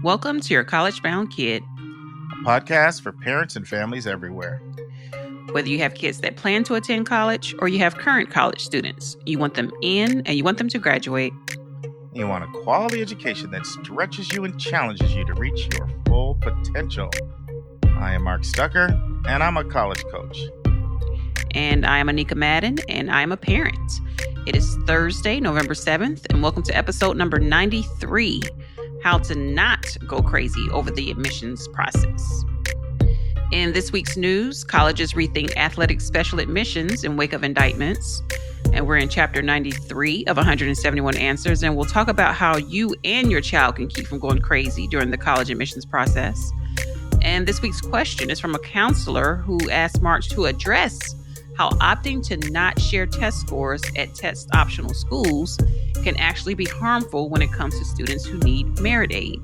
Welcome to Your College Bound Kid, a podcast for parents and families everywhere. Whether you have kids that plan to attend college or you have current college students, you want them in and you want them to graduate. You want a quality education that stretches you and challenges you to reach your full potential. I am Mark Stucker, and I'm a college coach. And I am Anika Madden, and I am a parent. It is Thursday, November 7th, and welcome to episode number 93, How to Not Go Crazy Over the Admissions Process. In this week's news, colleges rethink athletic special admissions in Wake of Indictments. And we're in chapter 93 of 171 answers, and we'll talk about how you and your child can keep from going crazy during the college admissions process. And this week's question is from a counselor who asked March to address how opting to not share test scores at test optional schools can actually be harmful when it comes to students who need merit aid.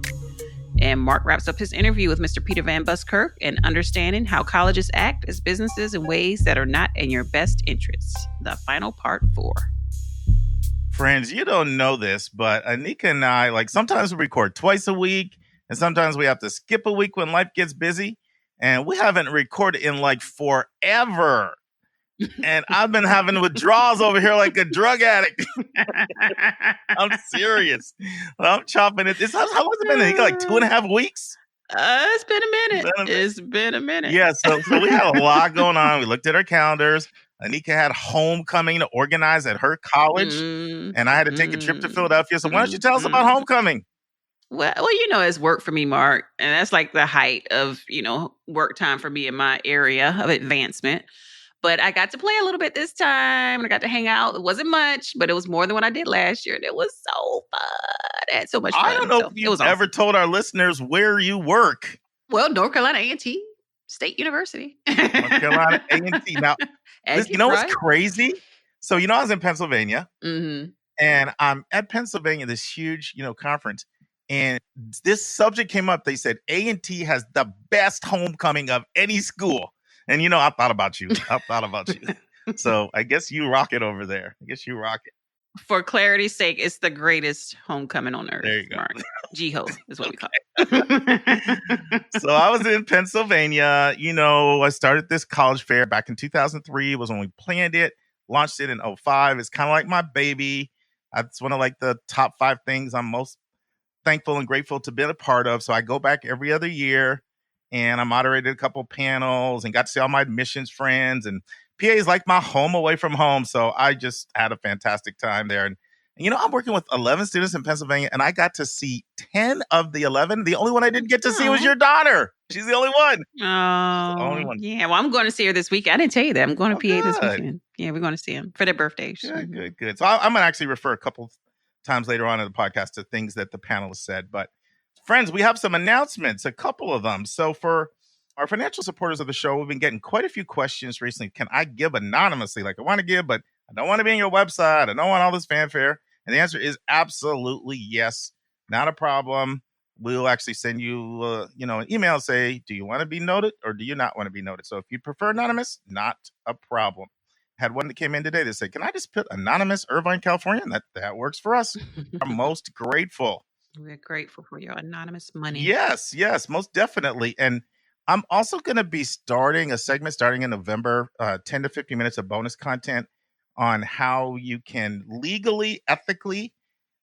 And Mark wraps up his interview with Mr. Peter Van Buskirk and understanding how colleges act as businesses in ways that are not in your best interests. The final part 4. Friends, you don't know this, but Anika and I, sometimes we record twice a week, and sometimes we have to skip a week when life gets busy, and we haven't recorded in forever. And I've been having withdrawals over here like a drug addict. I'm serious. I'm chopping it. How long has it been? Anika, 2.5 weeks? It's been a minute. Yeah, so we had a lot going on. We looked at our calendars. Anika had homecoming to organize at her college, and I had to take a trip to Philadelphia. So why don't you tell us about homecoming? Well, it's work for me, Mark. And that's like the height of, work time for me in my area of advancement. But I got to play a little bit this time, and I got to hang out. It wasn't much, but it was more than what I did last year, and it was so fun. I had so much fun. I don't know if you've ever told our listeners where you work. Well, North Carolina A&T State University. North Carolina A&T. Now, what's crazy? So, I was in Pennsylvania, and I'm at Pennsylvania, this huge, conference, and this subject came up. They said A&T has the best homecoming of any school. And, I thought about you. So I guess you rock it over there. For clarity's sake, it's the greatest homecoming on earth. There you go. Mark. G-Ho is what we call it. So I was in Pennsylvania. I started this college fair back in 2003. It was when we planned it, launched it in 2005. It's kind of like my baby. It's one of the top 5 things I'm most thankful and grateful to be a part of. So I go back every other year. And I moderated a couple panels and got to see all my admissions friends. And PA is like my home away from home. So I just had a fantastic time there. And I'm working with 11 students in Pennsylvania, and I got to see 10 of the 11. The only one I didn't get to see was your daughter. She's the only one. Oh, the only one. Yeah. Well, I'm going to see her this week. I didn't tell you that. I'm going to PA this weekend. Yeah, we're going to see him for their birthdays. Good. So I'm going to actually refer a couple times later on in the podcast to things that the panelists said. But friends, we have some announcements, a couple of them. So for our financial supporters of the show, we've been getting quite a few questions recently. Can I give anonymously? I want to give, but I don't want to be on your website. I don't want all this fanfare. And the answer is absolutely yes. Not a problem. We'll actually send you, an email and say, do you want to be noted or do you not want to be noted? So if you prefer anonymous, not a problem. Had one that came in today that said, can I just put anonymous Irvine, California? And that works for us. I'm most grateful. We're grateful for your anonymous money. Yes, most definitely. And I'm also going to be starting a segment starting in November, 10 to 15 minutes of bonus content on how you can legally, ethically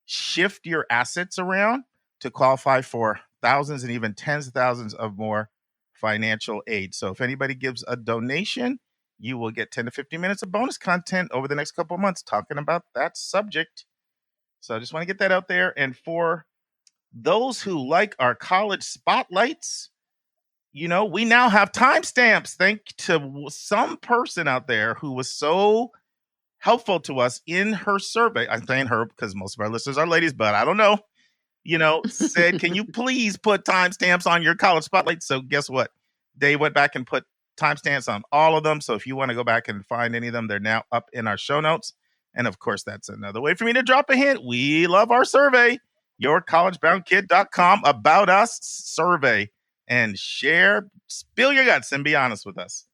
shift your assets around to qualify for thousands and even tens of thousands of more financial aid. So if anybody gives a donation, you will get 10 to 15 minutes of bonus content over the next couple of months talking about that subject. So I just want to get that out there. And for those who like our college spotlights, we now have timestamps. Thanks to some person out there who was so helpful to us in her survey. I'm saying her because most of our listeners are ladies, but I don't know. Said, can you please put timestamps on your college spotlight? So guess what? They went back and put timestamps on all of them. So if you want to go back and find any of them, they're now up in our show notes. And of course, that's another way for me to drop a hint. We love our survey. YourCollegeBoundKid.com about us survey, and spill your guts and be honest with us.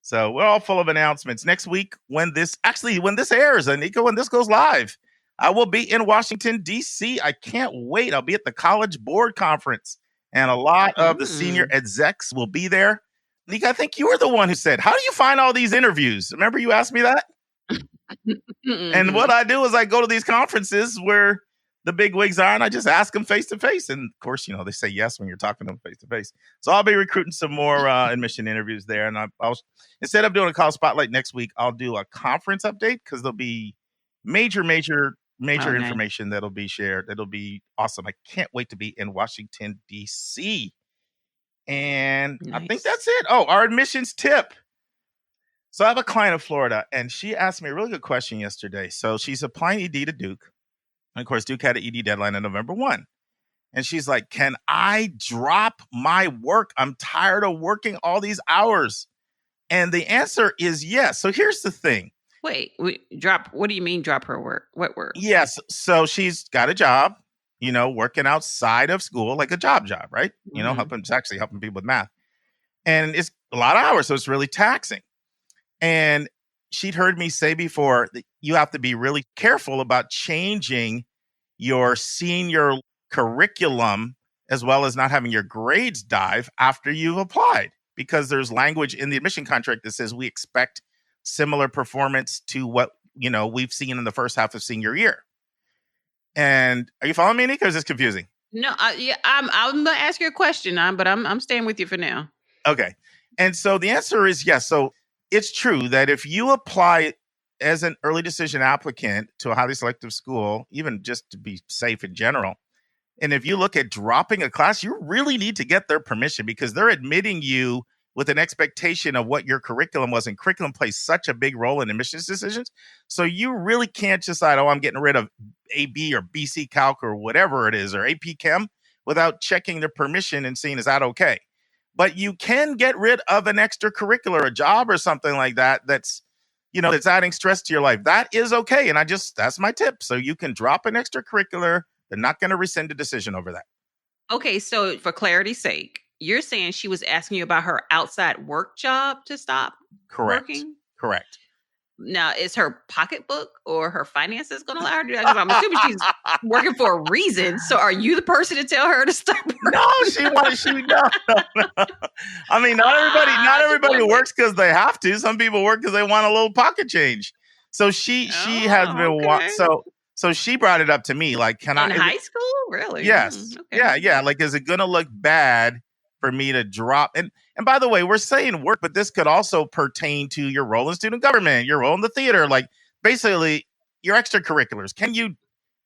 So we're all full of announcements. Next week, when this airs, Anika, when this goes live, I will be in Washington, D.C. I can't wait. I'll be at the College Board Conference and a lot of the senior execs will be there. Nika, I think you were the one who said, how do you find all these interviews? Remember you asked me that? And what I do is I go to these conferences where the big wigs are, and I just ask them face to face. And of course, they say yes when you're talking to them face to face. So I'll be recruiting some more admission interviews there. And I'll instead of doing a college spotlight next week, I'll do a conference update because there'll be major information that'll be shared. That'll be awesome. I can't wait to be in Washington, D.C. And nice. I think that's it. Oh, our admissions tip. So I have a client in Florida, and she asked me a really good question yesterday. So she's applying ED to Duke. And of course, Duke had an ED deadline on November 1. And she's like, can I drop my work? I'm tired of working all these hours. And the answer is yes. So here's the thing. Wait, drop. What do you mean drop her work? What work? Yes. So she's got a job, working outside of school, like a job, right? Actually helping people with math. And it's a lot of hours. So it's really taxing. And she'd heard me say before that you have to be really careful about changing your senior curriculum as well as not having your grades dive after you've applied, because there's language in the admission contract that says we expect similar performance to what, we've seen in the first half of senior year. And are you following me, Nika? Or is this confusing? No, I'm going to ask you a question, but I'm staying with you for now. Okay. And so the answer is yes. So it's true that if you apply as an early decision applicant to a highly selective school, even just to be safe in general, and if you look at dropping a class, you really need to get their permission because they're admitting you with an expectation of what your curriculum was, and curriculum plays such a big role in admissions decisions. So you really can't decide, I'm getting rid of AB or BC Calc or whatever it is, or AP Chem, without checking their permission and seeing, is that okay? But you can get rid of an extracurricular, a job or something like that that's adding stress to your life. That is okay. And that's my tip. So you can drop an extracurricular. They're not going to rescind a decision over that. Okay. So for clarity's sake, you're saying she was asking you about her outside work job to stop working? Correct. Now, is her pocketbook or her finances going to allow her to do that? Because I'm assuming she's working for a reason. So are you the person to tell her to stop working? No. I mean, not everybody works because they have to. Some people work because they want a little pocket change. So she has been so she brought it up to me, like, can in high school? Really? Yes. Okay. Yeah. Like, is it going to look bad for me to drop? And by the way, we're saying work, but this could also pertain to your role in student government, your role in the theater, like basically your extracurriculars. Can you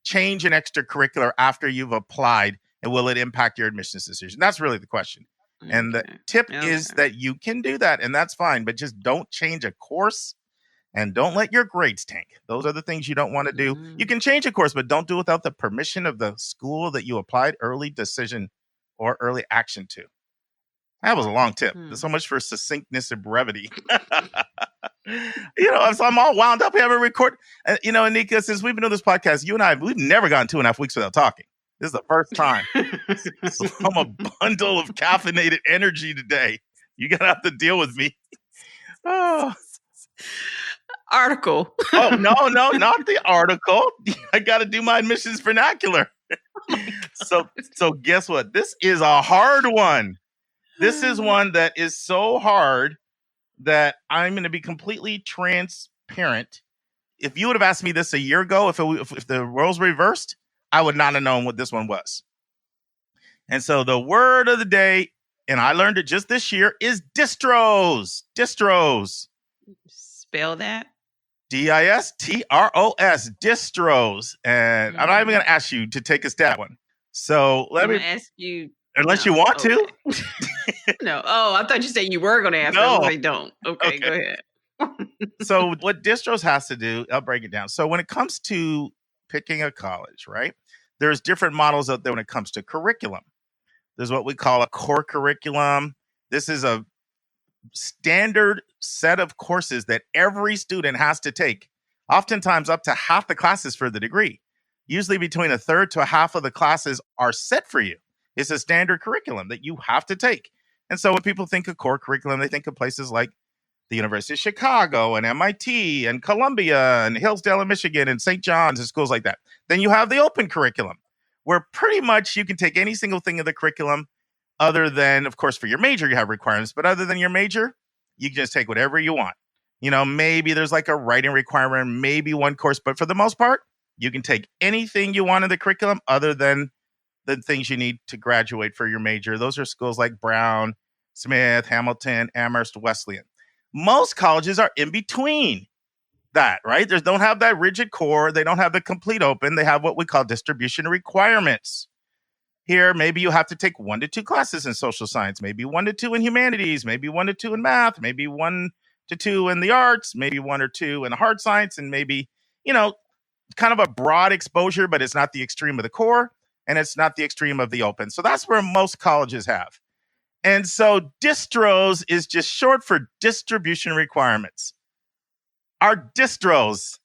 change an extracurricular after you've applied, and will it impact your admissions decision? That's really the question. Okay. And the tip is that you can do that, and that's fine, but just don't change a course and don't let your grades tank. Those are the things you don't want to do. You can change a course, but don't do it without the permission of the school that you applied early decision or early action to. That was a long tip. So much for succinctness and brevity. So I'm all wound up. We haven't recorded. Nika, since we've been doing this podcast, you and I, we've never gone 2.5 weeks without talking. This is the first time. So I'm a bundle of caffeinated energy today. You're going to have to deal with me. Oh. Article. Oh, no, not the article. I got to do my admissions vernacular. So guess what? This is a hard one. This is one that is so hard that I'm going to be completely transparent. If you would have asked me this a year ago, if the roles reversed, I would not have known what this one was. And so the word of the day, and I learned it just this year, is distros. Distros. Spell that. DISTROS. Distros. And I'm not even going to ask you to take a stab at one. So let me ask you. Unless you want to. No. Oh, I thought you said you were going to ask. No. They don't. Okay, go ahead. So what distros has to do, I'll break it down. So when it comes to picking a college, right, there's different models out there when it comes to curriculum. There's what we call a core curriculum. This is a standard set of courses that every student has to take, oftentimes up to half the classes for the degree. Usually between a third to a half of the classes are set for you. It's a standard curriculum that you have to take. And so when people think of core curriculum, they think of places like the University of Chicago and MIT and Columbia and Hillsdale in Michigan and St. John's and schools like that. Then you have the open curriculum, where pretty much you can take any single thing of the curriculum other than, of course, for your major, you have requirements, but other than your major, you can just take whatever you want. Maybe there's like a writing requirement, maybe one course, but for the most part, you can take anything you want in the curriculum other than the things you need to graduate for your major. Those are schools like Brown, Smith, Hamilton, Amherst, Wesleyan. Most colleges are in between that, right? They don't have that rigid core. They don't have the complete open. They have what we call distribution requirements. Here, maybe you have to take 1 to 2 classes in social science, maybe 1 to 2 in humanities, maybe 1 to 2 in math, maybe 1 to 2 in the arts, maybe 1 or 2 in hard science, and maybe, kind of a broad exposure, but it's not the extreme of the core and it's not the extreme of the open. So that's where most colleges have. And so distros is just short for distribution requirements. Our distros,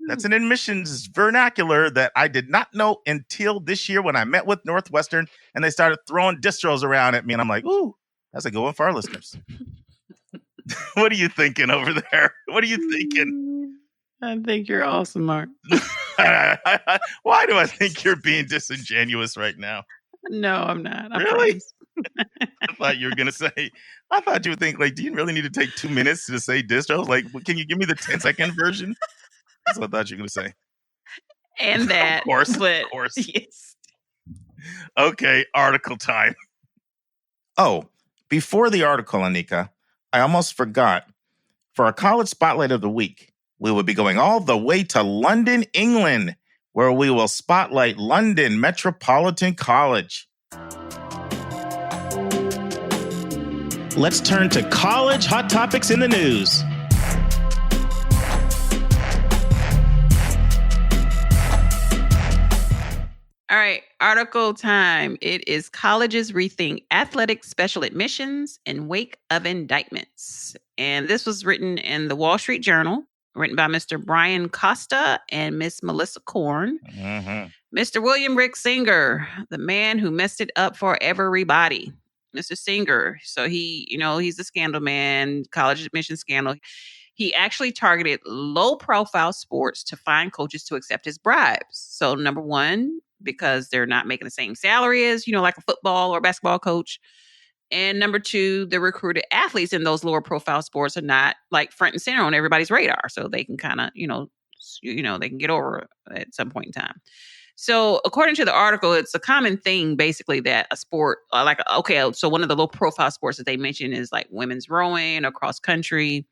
that's an admissions vernacular that I did not know until this year when I met with Northwestern and they started throwing distros around at me. And I'm like, ooh, that's a good one for our listeners. What are you thinking over there? What are you thinking? I think you're awesome, Mark. Why do I think you're being disingenuous right now? No, I'm not. Really? I thought you were going to say, I thought you would think, like, do you really need to take 2 minutes to say distros? Like, can you give me the 10-second version? That's what I thought you were going to say. And that. Of course. Yes. Okay, article time. Oh, before the article, Anika, I almost forgot. For our college spotlight of the week, we will be going all the way to London, England, where we will spotlight London Metropolitan College. Let's turn to college hot topics in the news. All right, article time. It is colleges rethink athletic special admissions in wake of indictments. And this was written in the Wall Street Journal, written by Mr. Brian Costa and Miss Melissa Korn. Mm-hmm. Mr. William Rick Singer, the man who messed it up for everybody. Mr. Singer. So he's a scandal man, college admission scandal. He actually targeted low-profile sports to find coaches to accept his bribes. So number one, because they're not making the same salary as, like a football or basketball coach. And number two, the recruited athletes in those lower profile sports are not like front and center on everybody's radar. So they can kind of, they can get over at some point in time. So according to the article, it's a common thing basically that a sport so one of the low profile sports that they mentioned is like women's rowing or cross country.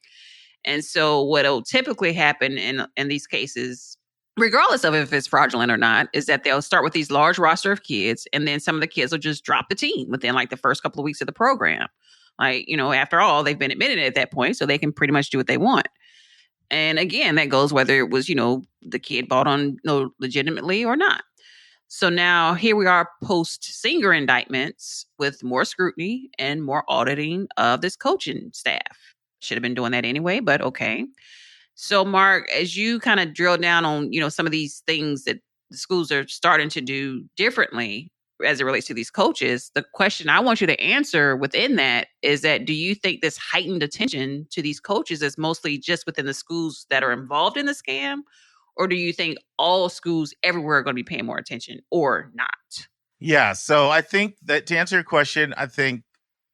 And so what will typically happen in these cases, regardless of if it's fraudulent or not, is that they'll start with these large roster of kids, and then some of the kids will just drop the team within like the first couple of weeks of the program. Like, after all, they've been admitted at that point, so they can pretty much do what they want. And again, that goes whether it was, the kid bought on legitimately or not. So now here we are post-Singer indictments with more scrutiny and more auditing of this coaching staff. Should have been doing that anyway, but okay. So, Mark, as you kind of drill down on, some of these things that the schools are starting to do differently as it relates to these coaches, the question I want you to answer within that is that, do you think this heightened attention to these coaches is mostly just within the schools that are involved in the scam? Or do you think all schools everywhere are going to be paying more attention or not? Yeah, so I think that to answer your question, I think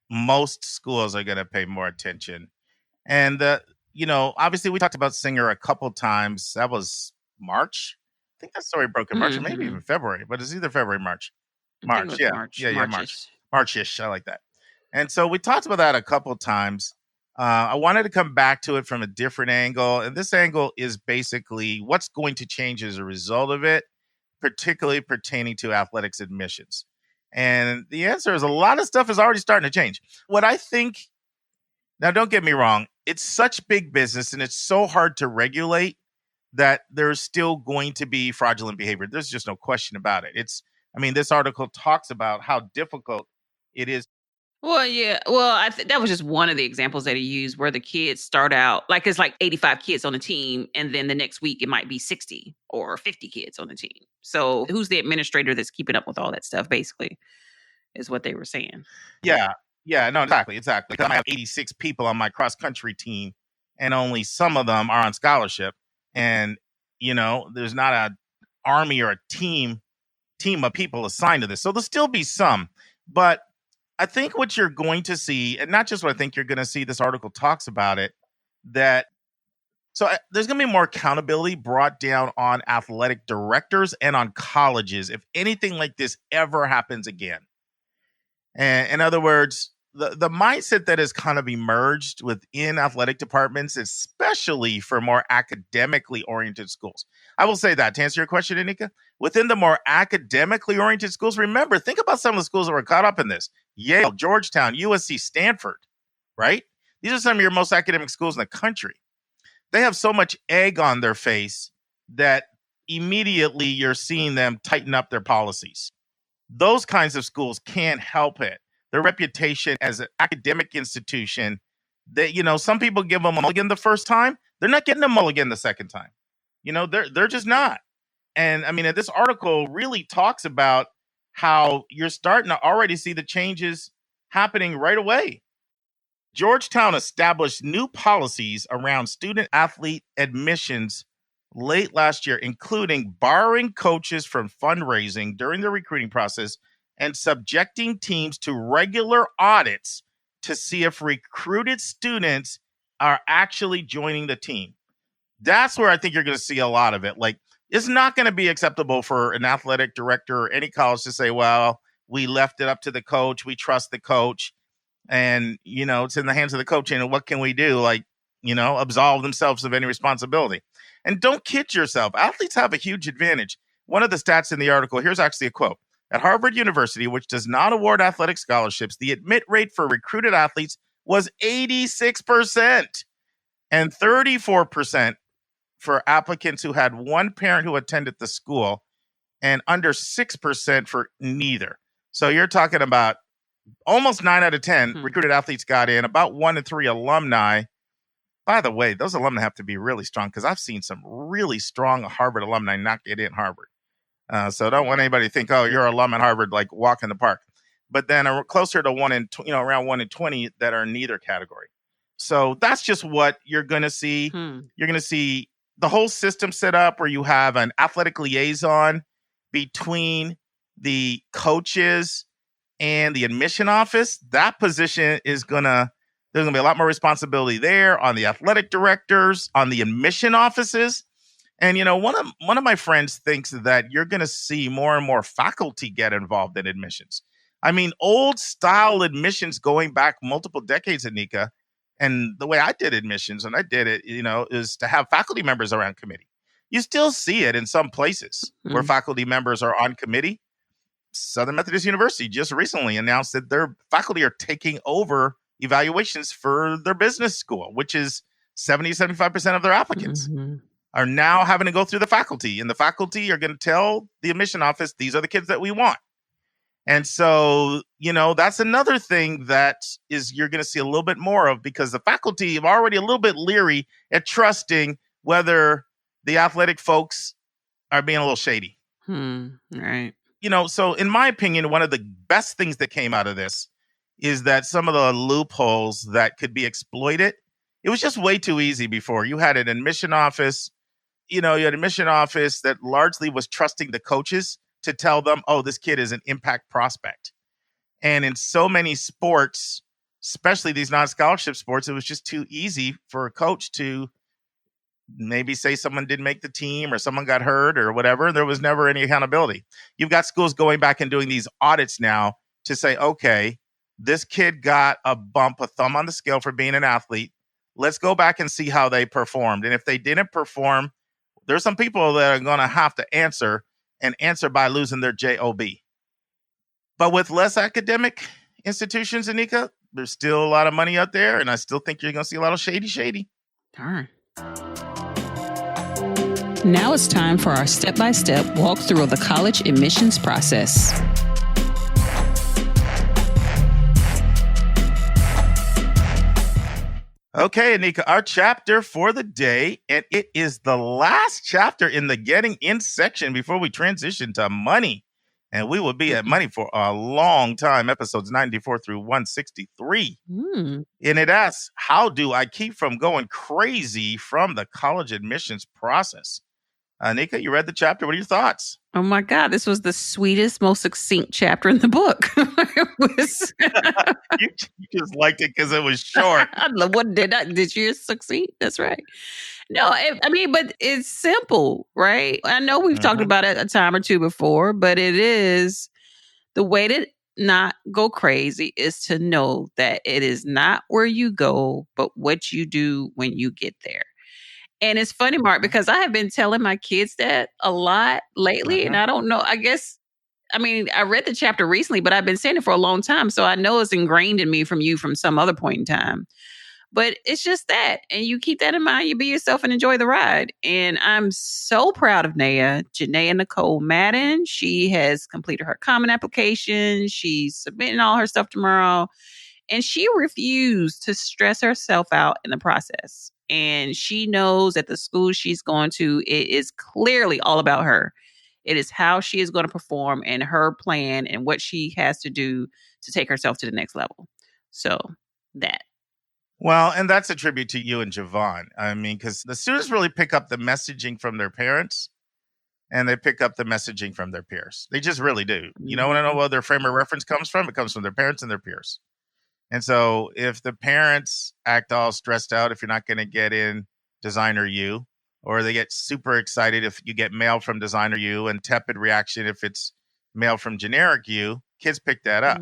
most schools are going to pay more attention. And obviously we talked about Singer a couple times. That was March. I think that story broke in March, or maybe even February, but it's either February, March. March. March-ish. I like that. And so we talked about that a couple times. I wanted to come back to it from a different angle. And this angle is basically what's going to change as a result of it, particularly pertaining to athletics admissions. And the answer is a lot of stuff is already starting to change. What I think, now don't get me wrong, it's such big business and it's so hard to regulate that there's still going to be fraudulent behavior. There's just no question about it. This article talks about how difficult it is. Well, yeah. Well, that was just one of the examples that he used where the kids start out, like it's like 85 kids on the team, and then the next week it might be 60 or 50 kids on the team. So who's the administrator that's keeping up with all that stuff, basically, is what they were saying. Yeah. Yeah, no, exactly. I have 86 people on my cross-country team, and only some of them are on scholarship. And, there's not an army or a team of people assigned to this. So there'll still be some. But I think what you're going to see, and not just what I think you're going to see, this article talks about it, that there's going to be more accountability brought down on athletic directors and on colleges if anything like this ever happens again. And in other words, the mindset that has kind of emerged within athletic departments, especially for more academically oriented schools. I will say that to answer your question, Anika, within the more academically oriented schools, remember, think about some of the schools that were caught up in this. Yale, Georgetown, USC, Stanford, right? These are some of your most academic schools in the country. They have so much egg on their face that immediately you're seeing them tighten up their policies. Those kinds of schools can't help it. Their reputation as an academic institution, that, some people give them a mulligan the first time. They're not getting a mulligan the second time. They're just not. And I mean, this article really talks about how you're starting to already see the changes happening right away. Georgetown established new policies around student athlete admissions late last year, including barring coaches from fundraising during the recruiting process and subjecting teams to regular audits to see if recruited students are actually joining the team. That's where I think you're going to see a lot of it. Like, it's not going to be acceptable for an athletic director or any college to say, well, we left it up to the coach. We trust the coach. And, it's in the hands of the coach. And what can we do? Like, absolve themselves of any responsibility. And don't kid yourself. Athletes have a huge advantage. One of the stats in the article, here's actually a quote. At Harvard University, which does not award athletic scholarships, the admit rate for recruited athletes was 86% and 34% for applicants who had one parent who attended the school and under 6% for neither. So you're talking about almost 9 out of 10 recruited athletes got in, about 1 in 3 alumni. By the way, those alumni have to be really strong because I've seen some really strong Harvard alumni not get in Harvard. So don't want anybody to think, oh, you're an alum at Harvard, like walk in the park. But then closer to around 1 in 20 that are in neither category. So that's just what you're going to see. You're going to see the whole system set up where you have an athletic liaison between the coaches and the admission office. That position is there's gonna be a lot more responsibility there on the athletic directors, on the admission offices. And one of my friends thinks that you're gonna see more and more faculty get involved in admissions. I mean, old style admissions going back multiple decades, Anika. And the way I did admissions, and I did it, is to have faculty members around committee. You still see it in some places where faculty members are on committee. Southern Methodist University just recently announced that their faculty are taking over evaluations for their business school, which is 75% of their applicants are now having to go through the faculty. And the faculty are going to tell the admission office, these are the kids that we want. And so, that's another thing that you're going to see a little bit more of, because the faculty are already a little bit leery at trusting whether the athletic folks are being a little shady. Right. So in my opinion, one of the best things that came out of this is that some of the loopholes that could be exploited, it was just way too easy before. You had an admission office, you had an admission office that largely was trusting the coaches to tell them, oh, this kid is an impact prospect. And in so many sports, especially these non-scholarship sports, it was just too easy for a coach to maybe say someone didn't make the team or someone got hurt or whatever. There was never any accountability. You've got schools going back and doing these audits now to say, okay, this kid got a thumb on the scale for being an athlete. Let's go back and see how they performed. And if they didn't perform, there's some people that are going to have to answer by losing their job. But with less academic institutions, Anika, there's still a lot of money out there. And I still think you're going to see a lot of shady. Darn. Now it's time for our step-by-step walkthrough of the college admissions process. Okay, Anika, our chapter for the day, and it is the last chapter in the Getting In section before we transition to money. And we will be at money for a long time, episodes 94 through 163. And it asks, how do I keep from going crazy from the college admissions process? Nika, you read the chapter. What are your thoughts? Oh my God, this was the sweetest, most succinct chapter in the book. It was. You just liked it because it was short. What did you succeed? That's right. No, I mean, but it's simple, right? I know we've talked about it a time or two before, but it is the way to not go crazy is to know that it is not where you go, but what you do when you get there. And it's funny, Mark, because I have been telling my kids that a lot lately, and I don't know, I mean, I read the chapter recently, but I've been saying it for a long time. So I know it's ingrained in me from you from some other point in time. But it's just that. And you keep that in mind. You be yourself and enjoy the ride. And I'm so proud of Naya, Janaea Nicole Madden. She has completed her common application. She's submitting all her stuff tomorrow. And she refused to stress herself out in the process. And she knows that the school she's going to, it is clearly all about her. It is how she is going to perform and her plan and what she has to do to take herself to the next level. So that. Well, and that's a tribute to you and Javon. I mean, because the students really pick up the messaging from their parents and they pick up the messaging from their peers. They just really do. You know, want to know where their frame of reference comes from? It comes from their parents and their peers. And so if the parents act all stressed out if you're not going to get in Designer U, or they get super excited if you get mail from Designer U and tepid reaction if it's mail from generic U, kids pick that up.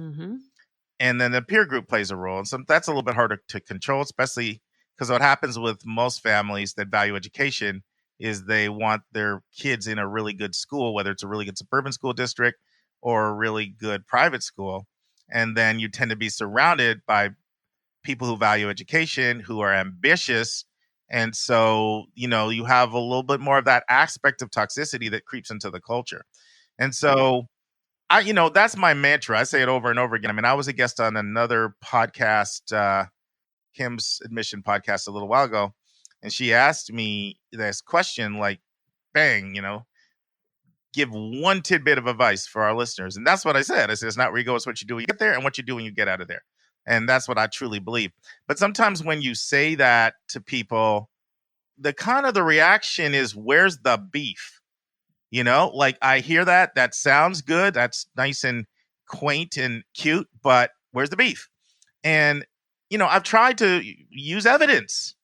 And then the peer group plays a role. And so that's a little bit harder to control, especially because what happens with most families that value education is they want their kids in a really good school, whether it's a really good suburban school district or a really good private school. And then you tend to be surrounded by people who value education, who are ambitious. And so, you know, you have a little bit more of that aspect of toxicity that creeps into the culture. And so that's my mantra. I say it over and over again. I mean, I was a guest on another podcast, Kim's admission podcast a little while ago, and she asked me this question, like, bang, give one tidbit of advice for our listeners. And that's what I said. I said, it's not where you go, it's what you do when you get there and what you do when you get out of there. And that's what I truly believe. But sometimes when you say that to people, the reaction is, where's the beef? Like I hear that sounds good. That's nice and quaint and cute, but where's the beef? And, I've tried to use evidence,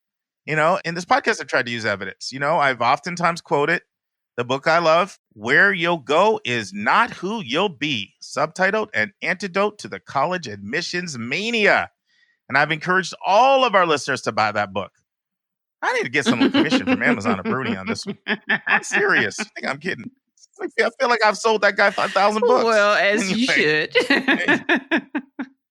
in this podcast, I've tried to use evidence. I've oftentimes quoted the book I love, Where You'll Go Is Not Who You'll Be, subtitled An Antidote to the College Admissions Mania. And I've encouraged all of our listeners to buy that book. I need to get some commission from Amazon or Bruni on this one. I'm serious. I think I'm kidding. I feel like I've sold that guy 5,000 books. Well, as you should.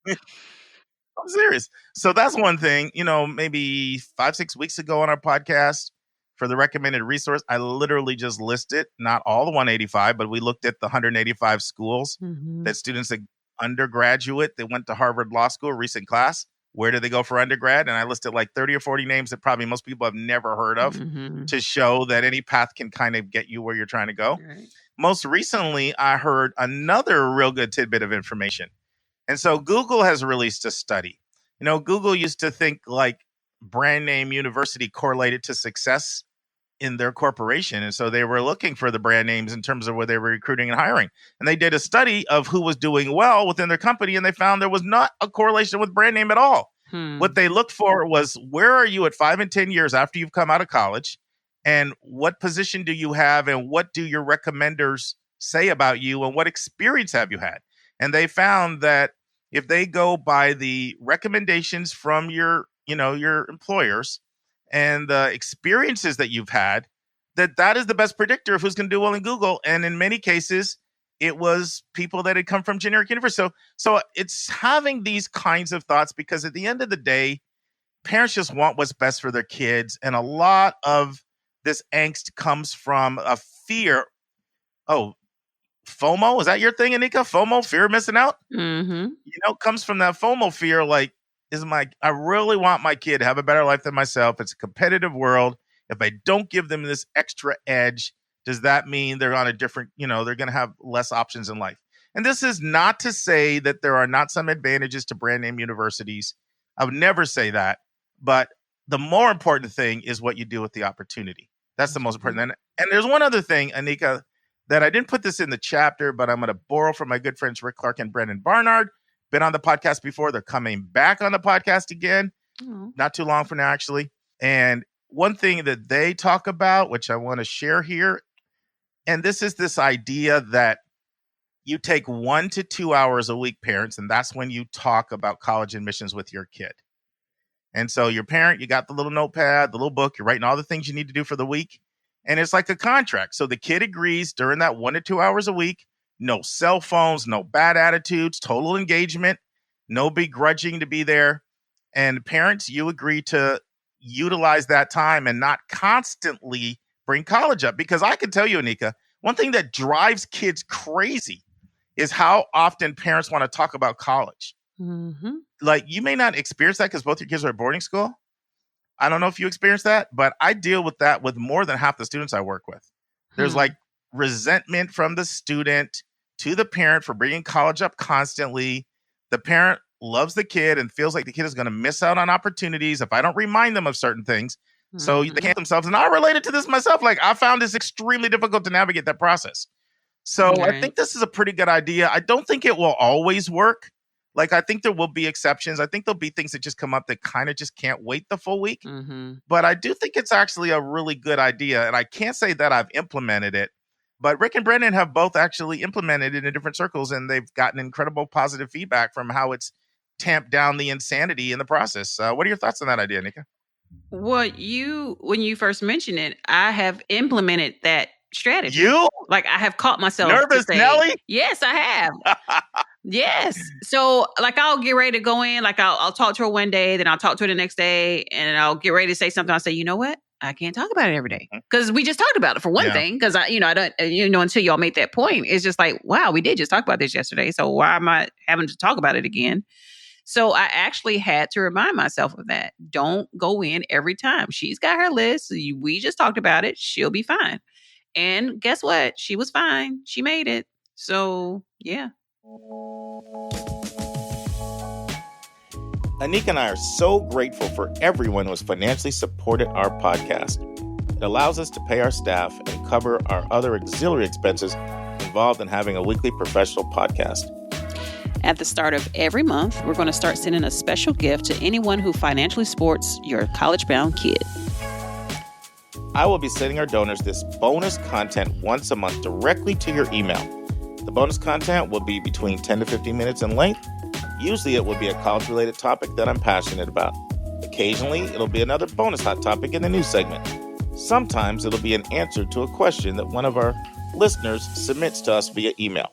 I'm serious. So that's one thing. Maybe 5-6 weeks ago on our podcast for the recommended resource, I literally just listed not all the 185, but we looked at the 185 schools that students, undergraduate that went to Harvard Law School, recent class. Where do they go for undergrad? And I listed like 30 or 40 names that probably most people have never heard of to show that any path can kind of get you where you're trying to go. Right. Most recently, I heard another real good tidbit of information. And so Google has released a study. Google used to think like brand name university correlated to success in their corporation. And so they were looking for the brand names in terms of where they were recruiting and hiring. And they did a study of who was doing well within their company, and they found there was not a correlation with brand name at all. What they looked for was, where are you at 5 and 10 years after you've come out of college? And what position do you have? And what do your recommenders say about you? And what experience have you had? And they found that if they go by the recommendations from your employers and the experiences that you've had, that is the best predictor of who's going to do well in Google. And in many cases, it was people that had come from generic universities. So it's having these kinds of thoughts, because at the end of the day, parents just want what's best for their kids. And a lot of this angst comes from a fear. Oh, FOMO, is that your thing, Anika? FOMO, fear of missing out? Comes from that FOMO fear, like, I really want my kid to have a better life than myself. It's a competitive world. If I don't give them this extra edge, does that mean they're on a different, they're going to have less options in life? And this is not to say that there are not some advantages to brand name universities. I would never say that. But the more important thing is what you do with the opportunity. That's the most important. And there's one other thing, Anika, that I didn't put this in the chapter, but I'm going to borrow from my good friends Rick Clark and Brendan Barnard. Been on the podcast before. They're coming back on the podcast again. Not too long from now, actually. And one thing that they talk about, which I want to share here, and this is this idea that you take 1 to 2 hours a week, parents, and that's when you talk about college admissions with your kid. And so your parent, you got the little notepad, the little book, you're writing all the things you need to do for the week. And it's like a contract. So the kid agrees during that 1 to 2 hours a week, no cell phones, no bad attitudes, total engagement, no begrudging to be there. And parents, you agree to utilize that time and not constantly bring college up. Because I can tell you, Anika, one thing that drives kids crazy is how often parents want to talk about college. Mm-hmm. Like, you may not experience that because both your kids are at boarding school. I don't know if you experience that, but I deal with that with more than half the students I work with. There's like resentment from the student to the parent for bringing college up constantly. The parent loves the kid and feels like the kid is going to miss out on opportunities if I don't remind them of certain things. So they can't themselves. And I related to this myself. Like, I found this extremely difficult to navigate that process. So I think this is a pretty good idea. I don't think it will always work. Like, I think there will be exceptions. I think there'll be things that just come up that kind of just can't wait the full week. But I do think it's actually a really good idea. And I can't say that I've implemented it, but Rick and Brendan have both actually implemented it in different circles, and they've gotten incredible positive feedback from how it's tamped down the insanity in the process. What are your thoughts on that idea, Nika? Well, when you first mentioned it, I have implemented that strategy. You? Like, I have caught myself nervous, to say, Nelly? Yes, I have. Yes. So, like, I'll get ready to go in. Like, I'll talk to her one day, then I'll talk to her the next day, and I'll get ready to say something. I'll say, you know what? I can't talk about it every day because we just talked about it for one thing. Because I don't, until y'all make that point, it's just like, wow, we did just talk about this yesterday. So why am I having to talk about it again? So I actually had to remind myself of that. Don't go in every time. She's got her list. We just talked about it. She'll be fine. And guess what? She was fine. She made it. So, yeah. Anika and I are so grateful for everyone who has financially supported our podcast. It allows us to pay our staff and cover our other auxiliary expenses involved in having a weekly professional podcast. At the start of every month, we're going to start sending a special gift to anyone who financially supports your college-bound kid. I will be sending our donors this bonus content once a month directly to your email. The bonus content will be between 10 to 15 minutes in length. Usually it will be a college-related topic that I'm passionate about. Occasionally, it'll be another bonus hot topic in the news segment. Sometimes it'll be an answer to a question that one of our listeners submits to us via email.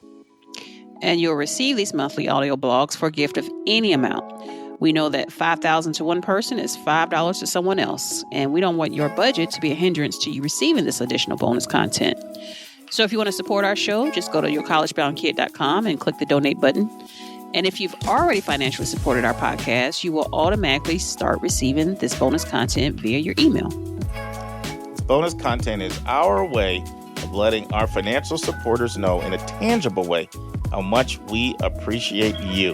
And you'll receive these monthly audio blogs for a gift of any amount. We know that $5,000 to one person is $5 to someone else, and we don't want your budget to be a hindrance to you receiving this additional bonus content. So if you want to support our show, just go to yourcollegeboundkid.com and click the donate button. And if you've already financially supported our podcast, you will automatically start receiving this bonus content via your email. This bonus content is our way of letting our financial supporters know in a tangible way how much we appreciate you.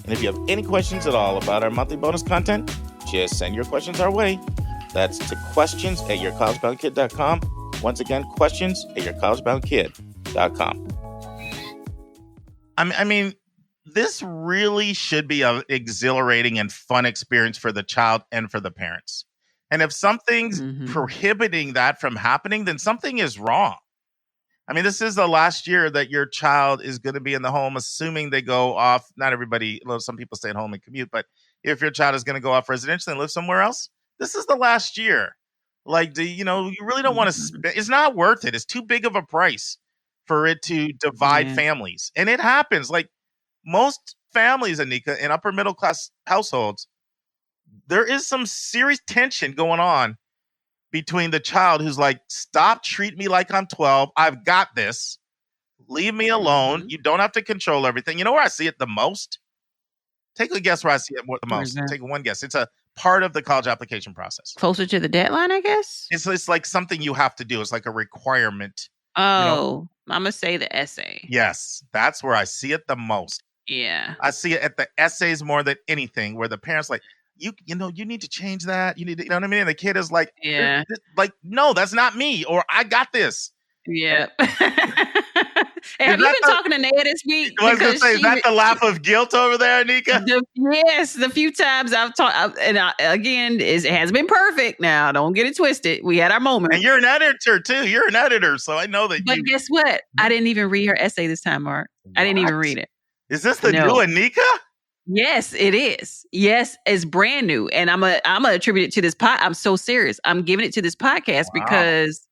And if you have any questions at all about our monthly bonus content, just send your questions our way. That's to questions@yourcollegeboundkid.com. Once again, questions@yourcollegeboundkid.com. I mean, this really should be an exhilarating and fun experience for the child and for the parents. And if something's prohibiting that from happening, then something is wrong. I mean, this is the last year that your child is going to be in the home, assuming they go off. Not everybody, some people stay at home and commute, but if your child is going to go off residentially and live somewhere else, this is the last year. Like, you really don't want to spend. It's not worth it. It's too big of a price for it to divide families. And it happens. Like, most families, Anika, in upper middle class households, there is some serious tension going on between the child who's like, stop treating me like I'm 12. I've got this. Leave me alone. You don't have to control everything. You know where I see it the most? Take a guess where I see it the most. Take one guess. It's a part of the college application process. Closer to the deadline, I guess? It's like something you have to do. It's like a requirement. Oh, I'm going to say the essay. Yes, that's where I see it the most. Yeah. I see it at the essays more than anything, where the parents like, you know, you need to change that. You need to, you know what I mean? And the kid is like, Yeah. like, no, that's not me, or I got this. Yeah. Hey, Is have you that been talking to Naya this week? I was gonna Because say, is that the laugh of guilt over there, Nika? yes, the few times I've talked, again, it hasn't been perfect. Now, don't get it twisted. We had our moment. And you're an editor too. You're an editor, so I know that. But guess what? I didn't even read her essay this time, Mark. I didn't even read it. Is this the No. new Anika? Yes, it is. Yes, it's brand new, and I'm gonna attribute it to this pod. I'm so serious. I'm giving it to this podcast because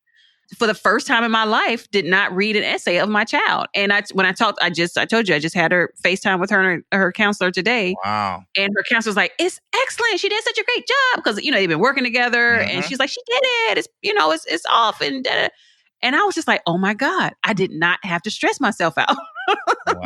for the first time in my life, did not read an essay of my child. And I told you I just had her FaceTime with her and her counselor today. Wow. And her counselor's like, it's excellent. She did such a great job because they've been working together. Mm-hmm. And she's like, she did it. It's it's off and da-da. And I was just like, oh my God, I did not have to stress myself out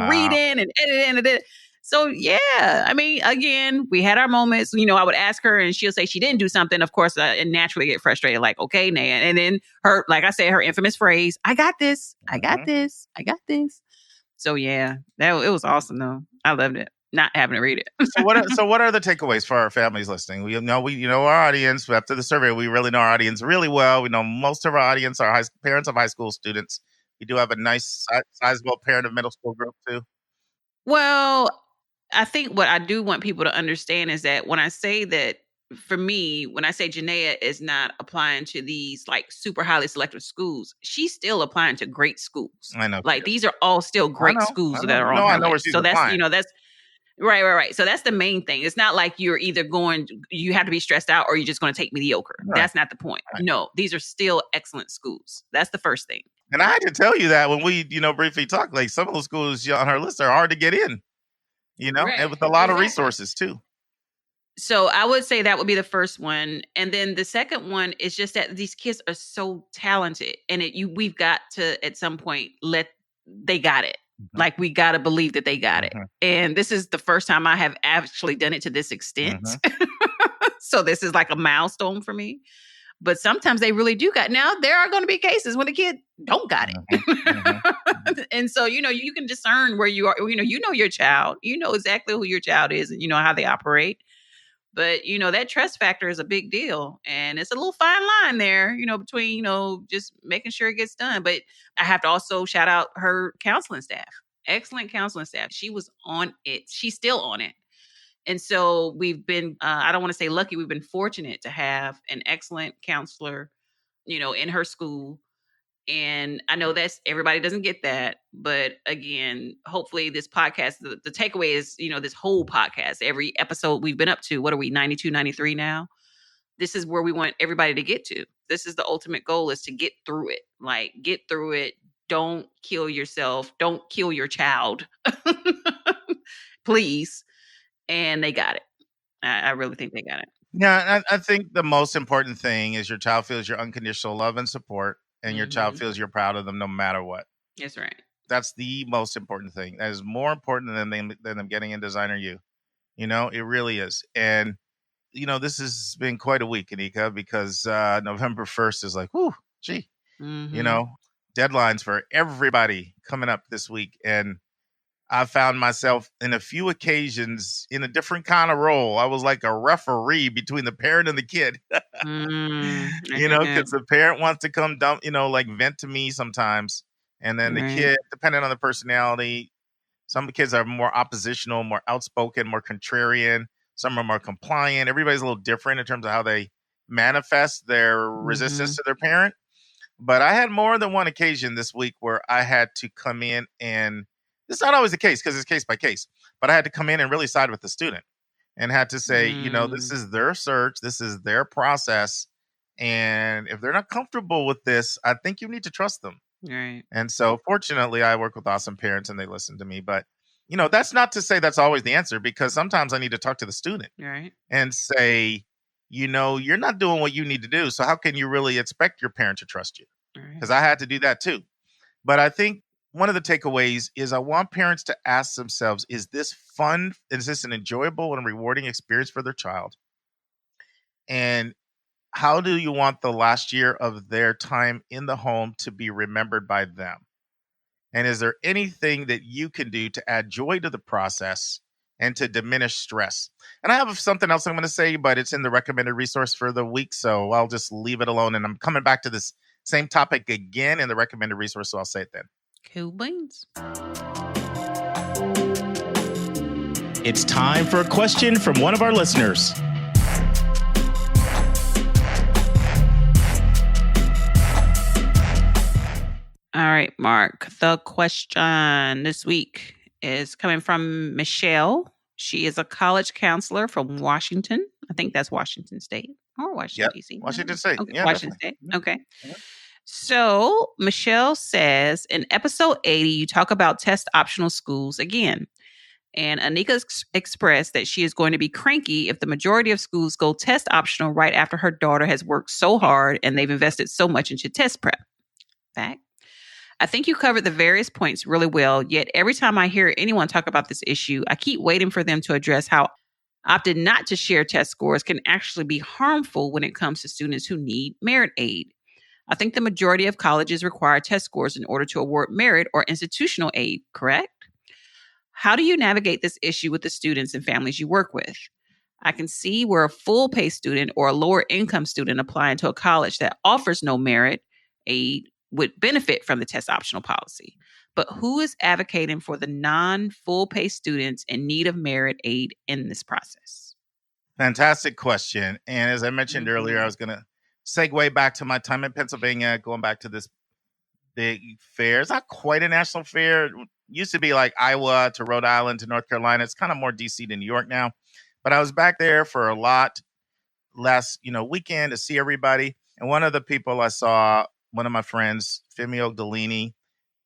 reading and editing. So yeah, I mean, again, we had our moments. I would ask her, and she'll say she didn't do something. Of course, I naturally get frustrated. Like, okay, Nan, and then her, like I said, her infamous phrase, "I got this. I got this. I got this." So yeah, it was awesome though. I loved it. Not having to read it. So what are the takeaways for our families listening? We know our audience. After the survey, we really know our audience really well. We know most of our audience are parents of high school students. We do have a nice sizable parent of middle school group too. Well, I think what I do want people to understand is that when I say that, for me, when I say Janaea is not applying to these like super highly selective schools, she's still applying to great schools. I know. Like these are all still great schools that are on her I know list. where she's So applying. that's right. So that's the main thing. It's not like you're either you have to be stressed out or you're just going to take mediocre. Right. That's not the point. Right. No, these are still excellent schools. That's the first thing. And I had to tell you that when we, briefly talked, like some of those schools on her list are hard to get in, right. And with a lot of resources too. So I would say that would be the first one. And then the second one is just that these kids are so talented, and we've got to, at some point, they got it. Mm-hmm. Like, we got to believe that they got it. And this is the first time I have actually done it to this extent. So this is like a milestone for me. But sometimes they really do got. Now, there are going to be cases when the kid don't got it. And so, you can discern where you are. You know your child. You know exactly who your child is, and you know how they operate. But, that trust factor is a big deal. And it's a little fine line there, between, just making sure it gets done. But I have to also shout out her counseling staff. Excellent counseling staff. She was on it. She's still on it. And so we've been, I don't want to say lucky, we've been fortunate to have an excellent counselor, in her school. And I know everybody doesn't get that. But again, hopefully this podcast, the takeaway is, this whole podcast, every episode we've been up to, what are we, 92, 93 now? This is where we want everybody to get to. This is the ultimate goal, is to get through it. Like, get through it. Don't kill yourself. Don't kill your child. Please. And they got it. I really think they got it. Yeah, I think the most important thing is your child feels your unconditional love and support, and your child feels you're proud of them no matter what. That's right. That's the most important thing. That is more important than them getting in Designer U. It really is. And, this has been quite a week, Anika, because November 1st is like, whoo, gee, deadlines for everybody coming up this week. And I found myself in a few occasions in a different kind of role. I was like a referee between the parent and the kid, because the parent wants to come dump, like vent to me sometimes. And then the kid, depending on the personality, some kids are more oppositional, more outspoken, more contrarian. Some are more compliant. Everybody's a little different in terms of how they manifest their resistance to their parent. But I had more than one occasion this week where I had to come in, and it's not always the case because it's case by case, but I had to come in and really side with the student and had to say, this is their search. This is their process. And if they're not comfortable with this, I think you need to trust them. Right. And so fortunately, I work with awesome parents and they listen to me. But, that's not to say that's always the answer, because sometimes I need to talk to the student and say, you're not doing what you need to do. So how can you really expect your parent to trust you? Because I had to do that too. But I think one of the takeaways is I want parents to ask themselves, is this fun? Is this an enjoyable and rewarding experience for their child? And how do you want the last year of their time in the home to be remembered by them? And is there anything that you can do to add joy to the process and to diminish stress. And I have something else I'm going to say, but it's in the recommended resource for the week, so I'll just leave it alone. And I'm coming back to this same topic again in the recommended resource, so I'll say it then. Cool beans. It's time for a question from one of our listeners. All right, Mark. The question this week is coming from Michele. She is a college counselor from Washington. I think that's Washington State or Washington, D.C. Washington State. Okay, Yeah, Washington definitely. State. Okay. Yeah. So Michele says in episode 80, you talk about test optional schools again. And Anika expressed that she is going to be cranky if the majority of schools go test optional right after her daughter has worked so hard and they've invested so much into test prep. Fact. I think you covered the various points really well, yet every time I hear anyone talk about this issue, I keep waiting for them to address how opting not to share test scores can actually be harmful when it comes to students who need merit aid. I think the majority of colleges require test scores in order to award merit or institutional aid, correct? How do you navigate this issue with the students and families you work with? I can see where a full pay student or a lower income student applying to a college that offers no merit aid would benefit from the test optional policy. But who is advocating for the non-full pay students in need of merit aid in this process? Fantastic question. And as I mentioned earlier, I was going to segue back to my time in Pennsylvania, going back to this big fair. It's not quite a national fair. It used to be like Iowa to Rhode Island to North Carolina. It's kind of more DC to New York now. But I was back there for a lot last, weekend to see everybody. And one of the people I saw, one of my friends, Femi Ogdalini,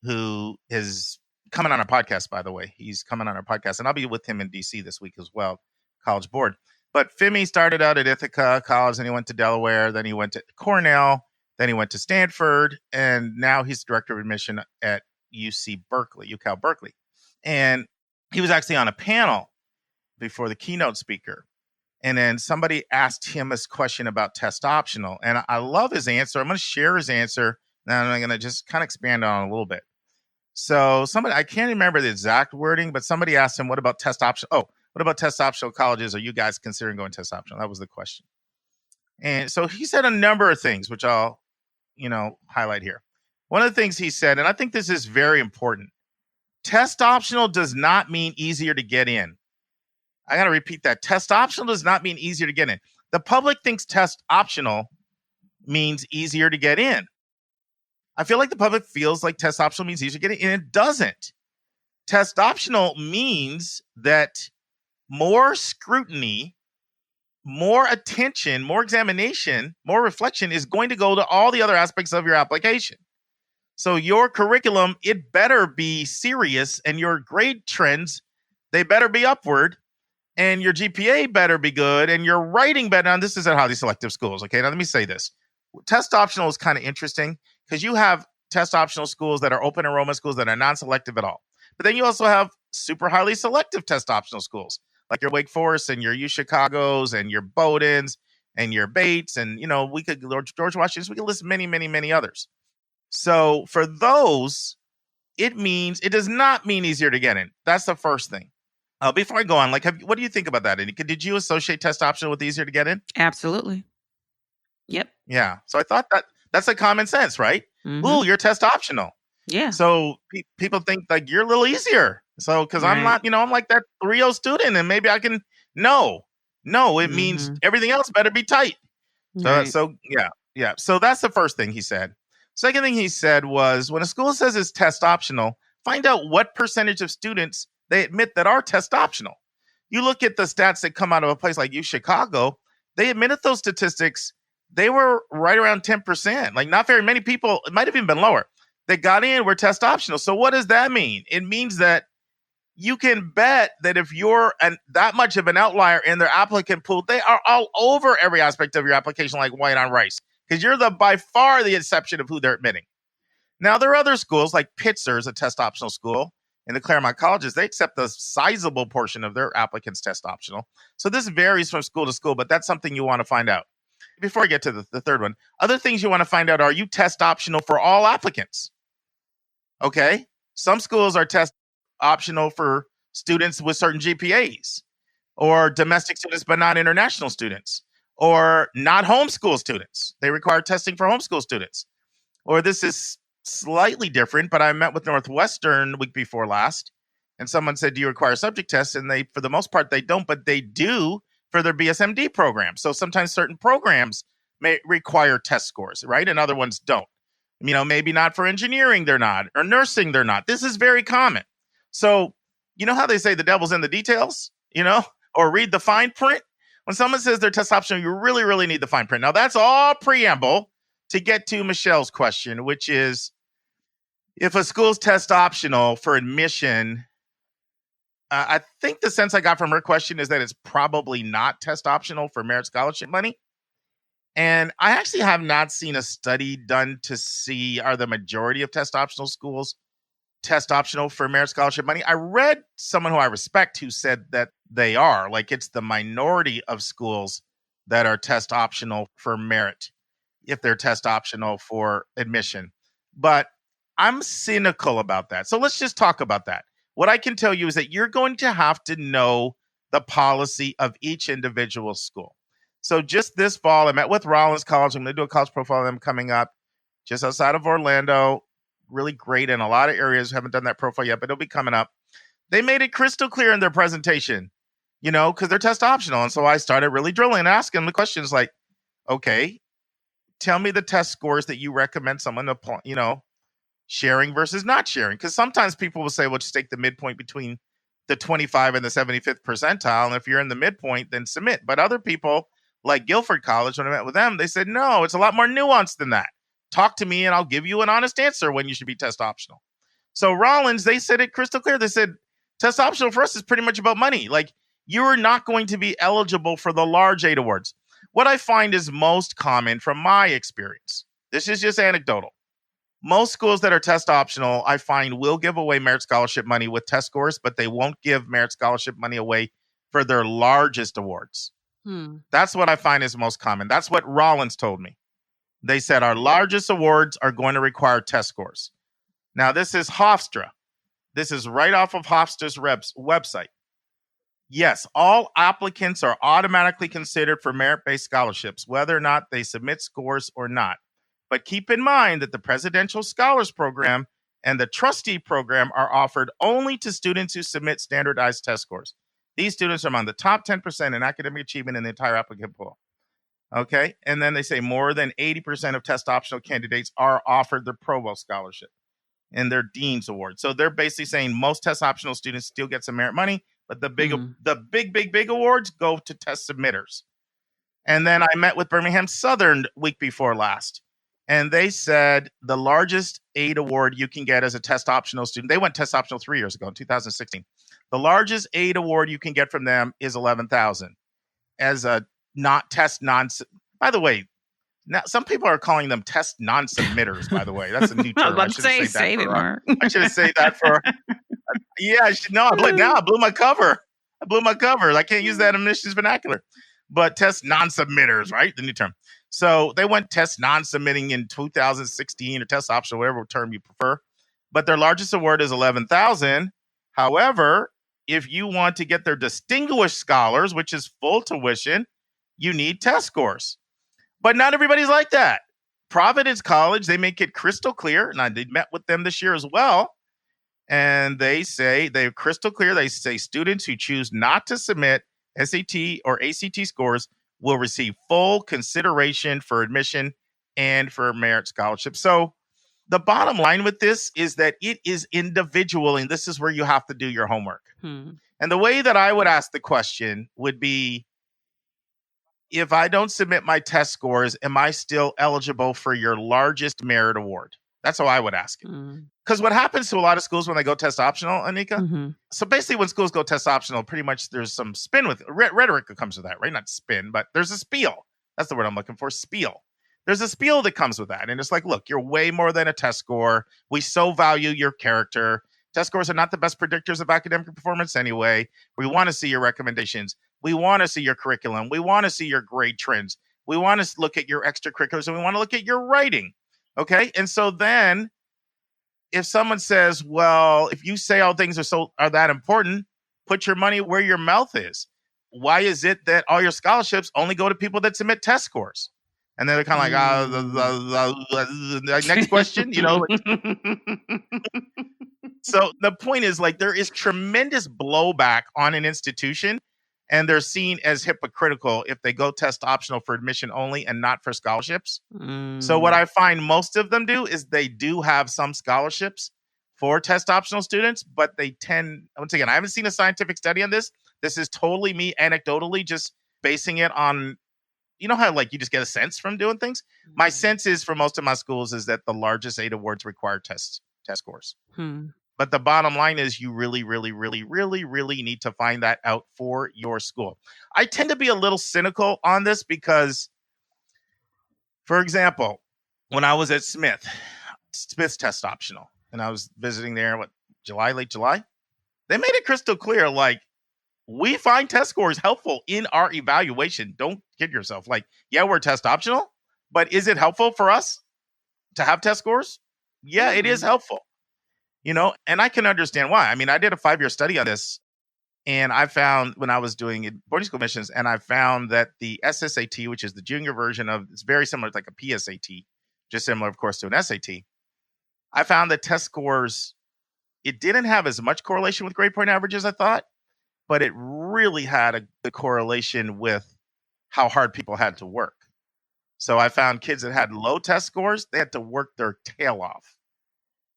who is coming on our podcast, by the way. He's coming on our podcast, and I'll be with him in DC this week as well, College Board. But Femi started out at Ithaca College, then he went to Delaware, then he went to Cornell, then he went to Stanford, and now he's director of admission at UC Berkeley. And he was actually on a panel before the keynote speaker. And then somebody asked him this question about test optional. And I love his answer. I'm going to share his answer. Now I'm going to just kind of expand on it a little bit. So I can't remember the exact wording, but somebody asked him, what about test optional? Oh, what about test optional colleges? Are you guys considering going test optional? That was the question. And so he said a number of things, which I'll, highlight here. One of the things he said, and I think this is very important, test optional does not mean easier to get in. I got to repeat that. Test optional does not mean easier to get in. The public thinks test optional means easier to get in. I feel like the public feels like test optional means easier to get in, and it doesn't. Test optional means that more scrutiny, more attention, more examination, more reflection is going to go to all the other aspects of your application. So your curriculum, it better be serious, and your grade trends, they better be upward. And your GPA better be good, and your writing better. Now, this is at highly selective schools. Okay, now let me say this. Test optional is kind of interesting because you have test optional schools that are open enrollment schools that are non-selective at all. But then you also have super highly selective test optional schools, like your Wake Forest and your U Chicagos and your Bowdens and your Bates. And, we could, George Washington, we could list many, many, many others. So for those, it does not mean easier to get in. That's the first thing. Before I go on, what do you think about that, Anika? Did you associate test optional with easier to get in? Absolutely. Yep. Yeah. So I thought that's a common sense, right? Mm-hmm. Ooh, you're test optional. Yeah. So people think like you're a little easier. So because I'm not, I'm like that 3.0 student, and maybe I can. No, it means everything else better be tight. So yeah. So that's the first thing he said. Second thing he said was, when a school says it's test optional, find out what percentage of students they admit that are test optional. You look at the stats that come out of a place like U Chicago, they admitted those statistics. They were right around 10%. Like, not very many people, it might have even been lower. They got in, were test optional. So what does that mean? It means that you can bet that if you're that much of an outlier in their applicant pool, they are all over every aspect of your application like white on rice, because you're by far the exception of who they're admitting. Now, there are other schools like Pitzer is a test optional school. In the Claremont colleges, they accept a sizable portion of their applicants test optional. So this varies from school to school, but that's something you want to find out. Before I get to the third one, other things you want to find out, are you test optional for all applicants? Okay. Some schools are test optional for students with certain GPAs, or domestic students but not international students, or not homeschool students. They require testing for homeschool students. Or this is slightly different, but I met with Northwestern week before last, and someone said, do you require subject tests? And they, for the most part, they don't, but they do for their BSMD program. So sometimes certain programs may require test scores, right? And other ones don't. Maybe not for engineering, they're not, or nursing, they're not. This is very common. So, you know how they say the devil's in the details, or read the fine print? When someone says they're test optional, you really, really need the fine print. Now, that's all preamble to get to Michele's question, which is, if a school's test optional for admission, I think the sense I got from her question is that it's probably not test optional for merit scholarship money. And I actually have not seen a study done to see, are the majority of test optional schools test optional for merit scholarship money? I read someone who I respect who said that they are, like it's the minority of schools that are test optional for merit if they're test optional for admission. But I'm cynical about that. So let's just talk about that. What I can tell you is that you're going to have to know the policy of each individual school. So just this fall, I met with Rollins College. I'm going to do a college profile of them coming up just outside of Orlando. Really great in a lot of areas. Haven't done that profile yet, but it'll be coming up. They made it crystal clear in their presentation, because they're test optional. And so I started really drilling and asking the questions like, okay, tell me the test scores that you recommend someone to, sharing versus not sharing. Because sometimes people will say, well, just take the midpoint between the 25 and the 75th percentile. And if you're in the midpoint, then submit. But other people, like Guilford College, when I met with them, they said, no, it's a lot more nuanced than that. Talk to me and I'll give you an honest answer when you should be test optional. So Rollins, they said it crystal clear. They said, test optional for us is pretty much about money. Like, you are not going to be eligible for the large aid awards. What I find is most common from my experience, this is just anecdotal. Most schools that are test optional, I find, will give away merit scholarship money with test scores, but they won't give merit scholarship money away for their largest awards. That's what I find is most common. That's what Rollins told me. They said our largest awards are going to require test scores. Now, this is Hofstra. This is right off of Hofstra's website. Yes, all applicants are automatically considered for merit-based scholarships, whether or not they submit scores or not. But keep in mind that the Presidential Scholars Program and the Trustee Program are offered only to students who submit standardized test scores. These students are among the top 10% in academic achievement in the entire applicant pool. Okay, and then they say more than 80% of test optional candidates are offered the Provost Scholarship and their Dean's Award. So they're basically saying most test optional students still get some merit money, but the big awards go to test submitters. And then I met with Birmingham Southern week before last, and they said the largest aid award you can get as a test optional student, they went test optional 3 years ago in 2016. The largest aid award you can get from them is $11,000 as a by the way, now some people are calling them test non-submitters, by the way. That's a new term. I was about to say, save it, Mark. I should have said that for I blew my cover. I can't use that in admissions vernacular. But test non-submitters, right? The new term. So they went test non-submitting in 2016 or test optional, whatever term you prefer. But their largest award is $11,000. However, if you want to get their distinguished scholars, which is full tuition, you need test scores. But not everybody's like that. Providence College, they make it crystal clear, and I met with them this year as well, and they say, they're crystal clear, they say students who choose not to submit SAT or ACT scores will receive full consideration for admission and for merit scholarship. So the bottom line with this is that it is individual, and this is where you have to do your homework. And the way that I would ask the question would be, if I don't submit my test scores, am I still eligible for your largest merit award? That's how I would ask it. Because what happens to a lot of schools when they go test optional, Anika? So basically when schools go test optional, pretty much there's some spin with it. Rhetoric that comes with that, right? Not spin, but there's a spiel. That's the word I'm looking for, spiel. There's a spiel that comes with that. And it's like, look, you're way more than a test score. We so value your character. Test scores are not the best predictors of academic performance anyway. We want to see your recommendations. We want to see your curriculum. We want to see your grade trends. We want to look at your extracurriculars, and we want to look at your writing. Okay. And so then if someone says, well, if you say all things are that important, put your money where your mouth is. Why is it that all your scholarships only go to people that submit test scores? And then they're kind of like, next question, So the point is, like, there is tremendous blowback on an institution, and they're seen as hypocritical if they go test optional for admission only and not for scholarships. So what I find most of them do is they do have some scholarships for test optional students, but they tend, once again, I haven't seen a scientific study on this. This is totally me anecdotally just basing it on, how like you just get a sense from doing things. My sense is for most of my schools is that the largest 8 awards require test scores. But the bottom line is you really, really, really, really, really need to find that out for your school. I tend to be a little cynical on this because, for example, when I was at Smith's test optional, and I was visiting there, late July, they made it crystal clear, like, we find test scores helpful in our evaluation. Don't kid yourself. Like, yeah, we're test optional, but is it helpful for us to have test scores? Yeah, it is helpful. And I can understand why. I mean, I did a 5-year study on this, and I found when I was doing boarding school admissions, and I found that the SSAT, which is the junior version of, it's very similar to like a PSAT, just similar, of course, to an SAT. I found that test scores, it didn't have as much correlation with grade point average as I thought, but it really had a good correlation with how hard people had to work. So I found kids that had low test scores, they had to work their tail off.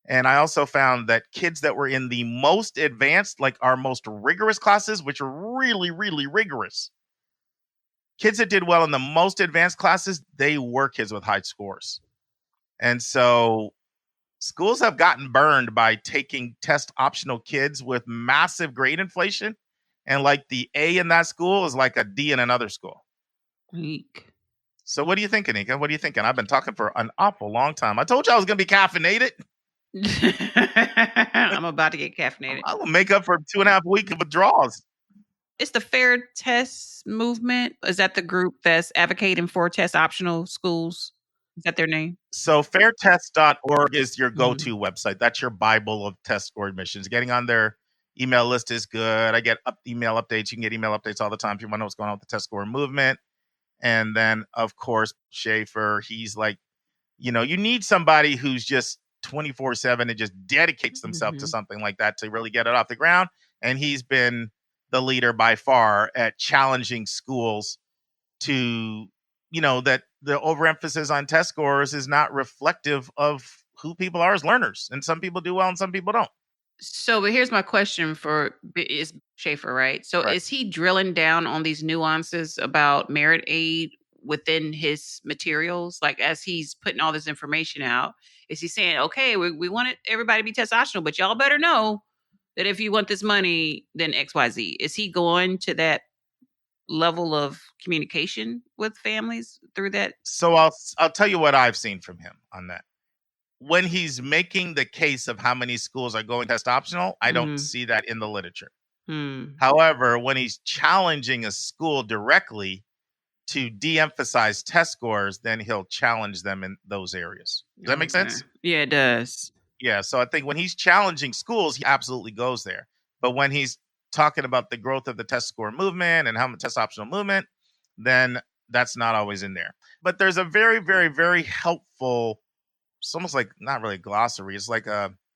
And I also found that kids that were in the most advanced, like our most rigorous classes, which are really, really rigorous, kids that did well in the most advanced classes, they were kids with high scores. And so schools have gotten burned by taking test optional kids with massive grade inflation. And like the A in that school is like a D in another school. Eek. So what do you think, Anika? What are you thinking? I've been talking for an awful long time. I told you I was going to be caffeinated. I'm about to get caffeinated. I will make up for 2.5 weeks of withdrawals. It's the Fair Test Movement. Is that the group that's advocating for test optional schools? Is that their name? So fairtest.org is your go-to website. That's your Bible of test score admissions. Getting on their email list is good. I get email updates. You can get email updates all the time if you want to know what's going on with the test score movement. And then, of course, Schaefer, he's like, you need somebody who's just 24/7 and just dedicates themselves to something like that to really get it off the ground. And he's been the leader by far at challenging schools to, that the overemphasis on test scores is not reflective of who people are as learners. And some people do well and some people don't. So, but here's my question is Schaefer, right? So Right. Is he drilling down on these nuances about merit aid within his materials? Like, as he's putting all this information out, is he saying, okay, we want everybody to be test optional, but y'all better know that if you want this money, then XYZ. Is he going to that level of communication with families through that? So I'll tell you what I've seen from him on that. When he's making the case of how many schools are going test optional, I don't see that in the literature. However, when he's challenging a school directly to de-emphasize test scores, then he'll challenge them in those areas. Does that make sense? Yeah, it does. Yeah, so I think when he's challenging schools, he absolutely goes there. But when he's talking about the growth of the test score movement and how the test optional movement, then that's not always in there. But there's a very, very, very helpful, it's almost like not really a glossary. It's like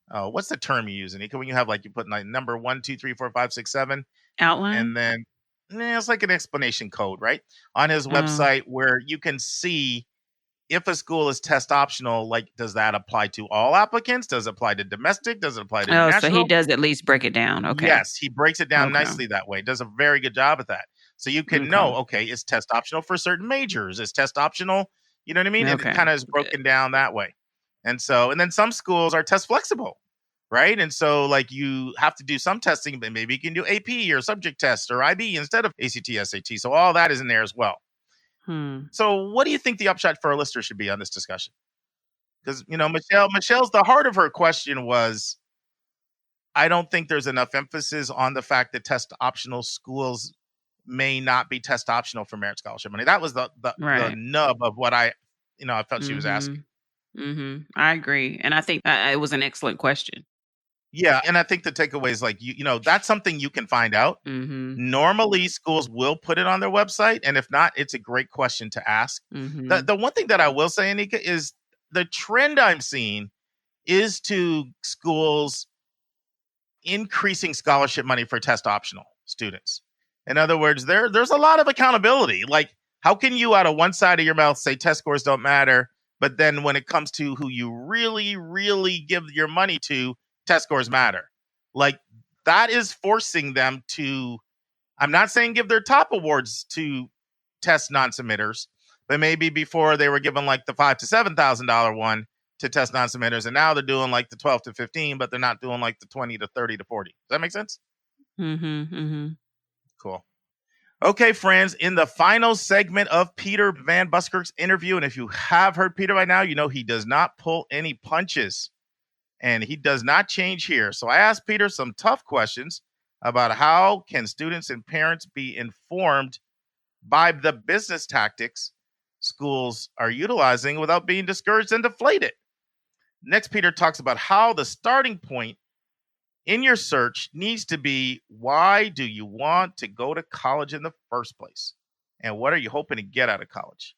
what's the term you use, Anika? When you have you put like number 1, 2, 3, 4, 5, 6, 7 outline, and then it's like an explanation code, right? On his website where you can see if a school is test optional, like, does that apply to all applicants? Does it apply to domestic? Does it apply to national? So he does at least break it down. Okay. Yes, he breaks it down nicely that way. Does a very good job at that. So you can know, okay, it's test optional for certain majors. It's test optional. You know what I mean? And it kind of is broken down that way. And then some schools are test flexible, right? And so you have to do some testing, but maybe you can do AP or subject test or IB instead of ACT, SAT. So all that is in there as well. So what do you think the upshot for our listeners should be on this discussion? Because, Michelle's, the heart of her question was, I don't think there's enough emphasis on the fact that test optional schools may not be test optional for merit scholarship money. That was the nub of what I felt she was asking. I agree. And I think it was an excellent question. Yeah, and I think the takeaway is like you know that's something you can find out. Mm-hmm. Normally, schools will put it on their website, and if not, it's a great question to ask. Mm-hmm. The one thing that I will say, Anika, is the trend I'm seeing is to schools increasing scholarship money for test optional students. In other words, there's a lot of accountability. Like, how can you out of one side of your mouth say test scores don't matter, but then when it comes to who you really, really give your money to, test scores matter? Like, that is forcing them to, I'm not saying give their top awards to test non-submitters, but maybe before they were given like the $5,000 to $7,000 one to test non-submitters, and now they're doing like the 12 to 15, but they're not doing like the 20 to 30 to 40. Does that make sense? Mm-hmm. Mm-hmm. Cool. Okay, friends, in the final segment of Peter Van Buskirk's interview, and if you have heard Peter by now, you know he does not pull any punches, and he does not change here. So I asked Peter some tough questions about how can students and parents be informed by the business tactics schools are utilizing without being discouraged and deflated. Next, Peter talks about how the starting point in your search needs to be, why do you want to go to college in the first place? And what are you hoping to get out of college?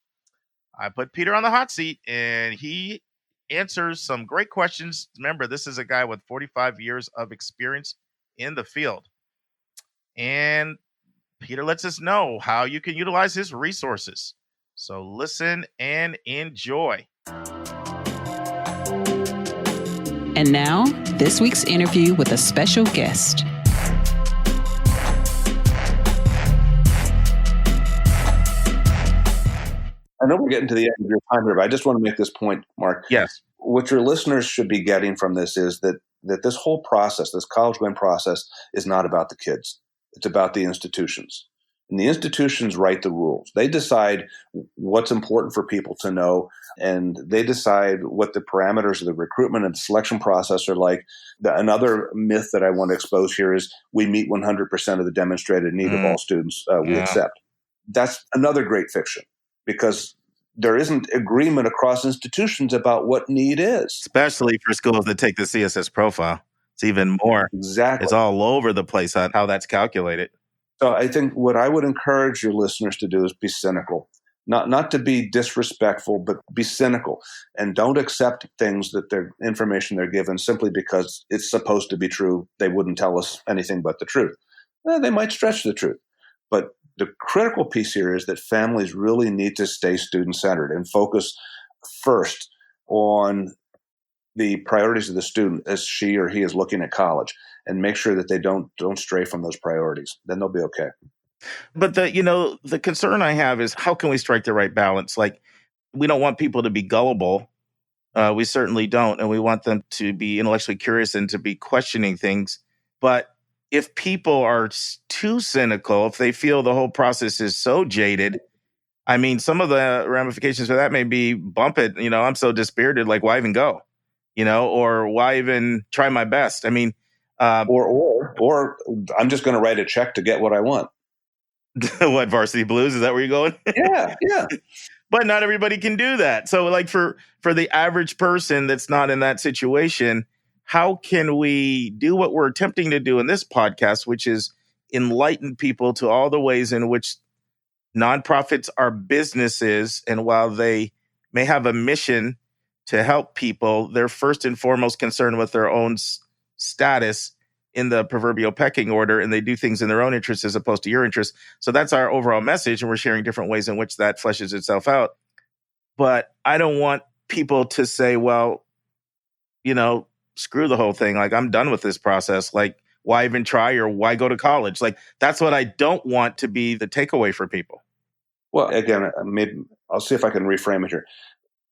I put Peter on the hot seat, and he answers some great questions. Remember, this is a guy with 45 years of experience in the field. And Peter lets us know how you can utilize his resources. So listen and enjoy. And now, this week's interview with a special guest. I know we're getting to the end of your time here, but I just want to make this point, Mark. Yes. What your listeners should be getting from this is that this whole process, this college win process, is not about the kids. It's about the institutions. And the institutions write the rules. They decide what's important for people to know, and they decide what the parameters of the recruitment and selection process are like. Another myth that I want to expose here is we meet 100% of the demonstrated need of all students we accept. That's another great fiction, because there isn't agreement across institutions about what need is. Especially for schools that take the CSS profile. It's even more. Exactly. It's all over the place on how that's calculated. So I think what I would encourage your listeners to do is be cynical. Not to be disrespectful, but be cynical. And don't accept things that their information they're given simply because it's supposed to be true. They wouldn't tell us anything but the truth. They might stretch the truth. But the critical piece here is that families really need to stay student-centered and focus first on the priorities of the student as she or he is looking at college, and make sure that they don't stray from those priorities. Then they'll be okay. But the concern I have is, how can we strike the right balance? Like, we don't want people to be gullible. We certainly don't. And we want them to be intellectually curious and to be questioning things. But if people are too cynical, if they feel the whole process is so jaded, I mean, some of the ramifications for that may be bump it. I'm so dispirited, like, why even go? Or why even try my best? I mean, or I'm just going to write a check to get what I want. What, Varsity Blues? Is that where you're going? Yeah. But not everybody can do that. So, like, for the average person that's not in that situation, how can we do what we're attempting to do in this podcast, which is enlighten people to all the ways in which nonprofits are businesses, and while they may have a mission to help people, they're first and foremost concerned with their own status in the proverbial pecking order, and they do things in their own interests as opposed to your interests. So that's our overall message, and we're sharing different ways in which that fleshes itself out. But I don't want people to say, well, screw the whole thing. Like, I'm done with this process. Like, why even try, or why go to college? Like, that's what I don't want to be the takeaway for people. Well, again, maybe I'll see if I can reframe it here.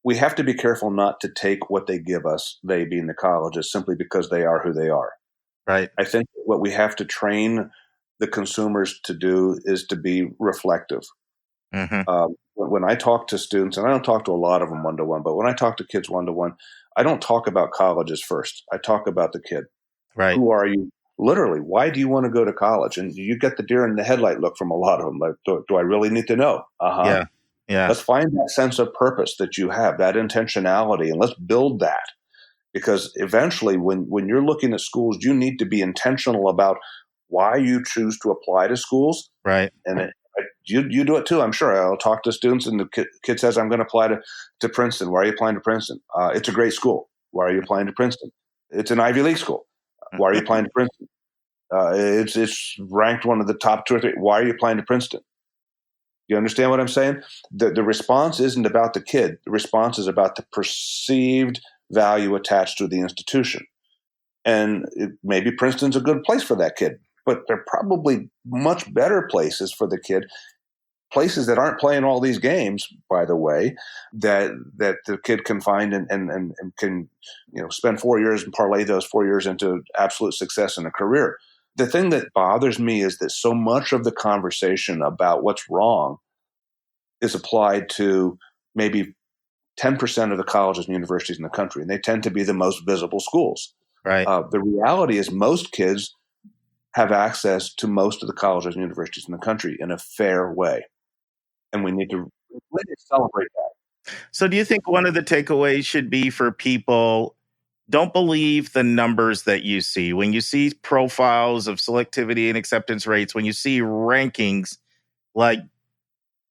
We have to be careful not to take what they give us, they being the colleges, simply because they are who they are. Right. I think what we have to train the consumers to do is to be reflective. Mm-hmm. When I talk to students, and I don't talk to a lot of them one-to-one, but when I talk to kids one-to-one, I don't talk about colleges first. I talk about the kid. Right. Who are you? Literally, why do you want to go to college? And you get the deer in the headlight look from a lot of them. Like, do I really need to know? Yeah. Let's find that sense of purpose that you have, that intentionality, and let's build that. Because eventually, when you're looking at schools, you need to be intentional about why you choose to apply to schools. Right. And you do it too, I'm sure. I'll talk to students, and the kid says, I'm going to apply to Princeton. Why are you applying to Princeton? It's a great school. Why are you applying to Princeton? It's an Ivy League school. Why are you applying to Princeton? It's ranked one of the top 2 or 3. Why are you applying to Princeton? You understand what I'm saying? The response isn't about the kid. The response is about the perceived value attached to the institution. And maybe Princeton's a good place for that kid, but they're probably much better places for the kid, places that aren't playing all these games, by the way, that the kid can find and can spend 4 years and parlay those 4 years into absolute success in a career. The thing that bothers me is that so much of the conversation about what's wrong is applied to maybe 10% of the colleges and universities in the country, and they tend to be the most visible schools. Right. The reality is most kids have access to most of the colleges and universities in the country in a fair way, and we need to really celebrate that. So do you think one of the takeaways should be for people, don't believe the numbers that you see? When you see profiles of selectivity and acceptance rates, when you see rankings, like,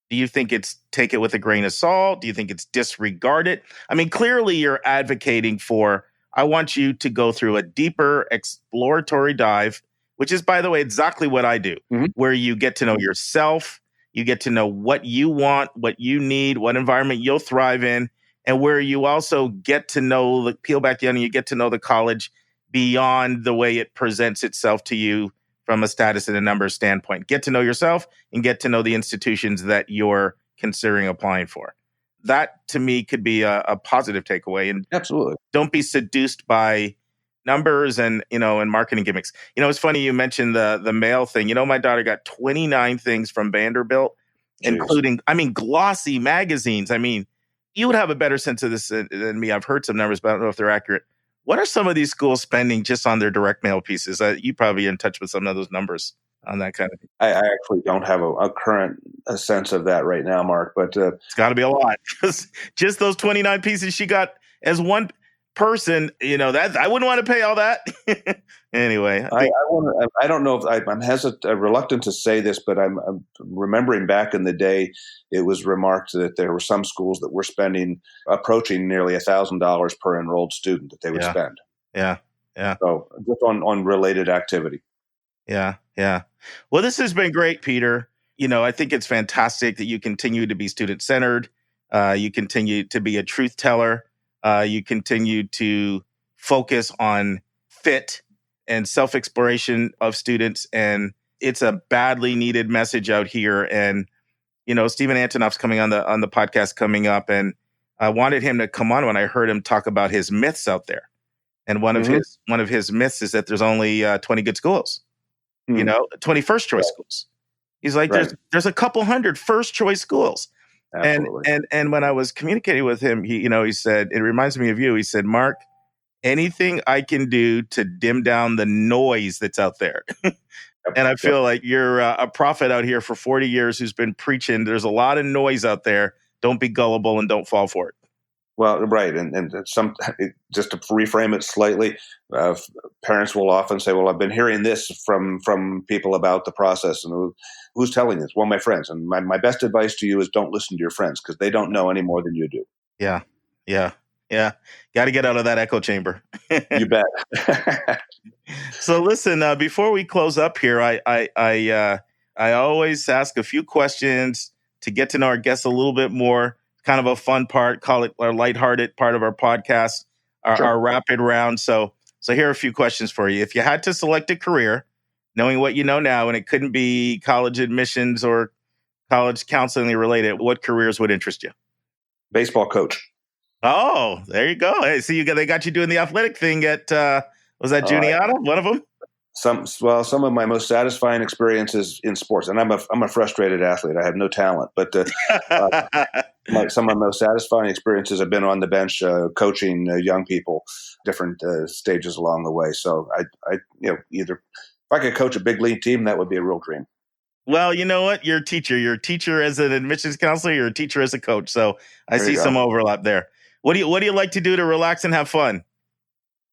do you think it's take it with a grain of salt? Do you think it's disregard it? I mean, clearly you're advocating for, I want you to go through a deeper exploratory dive, which is, by the way, exactly what I do, where you get to know yourself, you get to know what you want, what you need, what environment you'll thrive in, and where you also get to know, peel back the onion, you get to know the college beyond the way it presents itself to you from a status and a numbers standpoint. Get to know yourself and get to know the institutions that you're considering applying for. That, to me, could be a positive takeaway. And absolutely, don't be seduced by numbers and marketing gimmicks. It's funny you mentioned the mail thing. My daughter got 29 things from Vanderbilt, including, glossy magazines. You would have a better sense of this than me. I've heard some numbers, but I don't know if they're accurate. What are some of these schools spending just on their direct mail pieces? You probably in touch with some of those numbers on that kind of thing. I actually don't have a current sense of that right now, Mark, but it's got to be a lot. Just those 29 pieces she got as one person, that I wouldn't want to pay all that. Anyway, I don't know if I'm reluctant to say this, but I'm remembering back in the day, it was remarked that there were some schools that were spending approaching nearly $1,000 per enrolled student that they would spend. Yeah. So just on related activity. Yeah. Well, this has been great, Peter. I think it's fantastic that you continue to be student-centered. You continue to be a truth teller. You continue to focus on fit and self-exploration of students. And it's a badly needed message out here. And, Stephen Antonoff's coming on the podcast coming up. And I wanted him to come on when I heard him talk about his myths out there. And one of his myths is that there's only 20 good schools, 20 first choice schools. He's like, there's a couple hundred first choice schools. Absolutely. And when I was communicating with him, he said, it reminds me of you. He said, Mark, anything I can do to dim down the noise that's out there. And I feel like you're a prophet out here for 40 years who's been preaching. There's a lot of noise out there. Don't be gullible and don't fall for it. Well, right. And just to reframe it slightly, parents will often say, well, I've been hearing this from people about the process. And who's telling this? Well, my friends. And my best advice to you is don't listen to your friends because they don't know any more than you do. Yeah. Got to get out of that echo chamber. You bet. So listen, before we close up here, I always ask a few questions to get to know our guests a little bit more. Kind of a fun part, call it our lighthearted part of our podcast, our rapid round. So here are a few questions for you. If you had to select a career, knowing what you know now, and it couldn't be college admissions or college counseling related, what careers would interest you? Baseball coach. Oh, there you go. Hey, see, they got you doing the athletic thing at, was that Juniata, one of them? Some of my most satisfying experiences in sports, and I'm a frustrated athlete. I have no talent, but some of my most satisfying experiences have been on the bench, coaching young people, different stages along the way. So I either if I could coach a big league team, that would be a real dream. Well, you know what? You're a teacher. You're a teacher as an admissions counselor. You're a teacher as a coach. So I see some overlap there. What do you like to do to relax and have fun?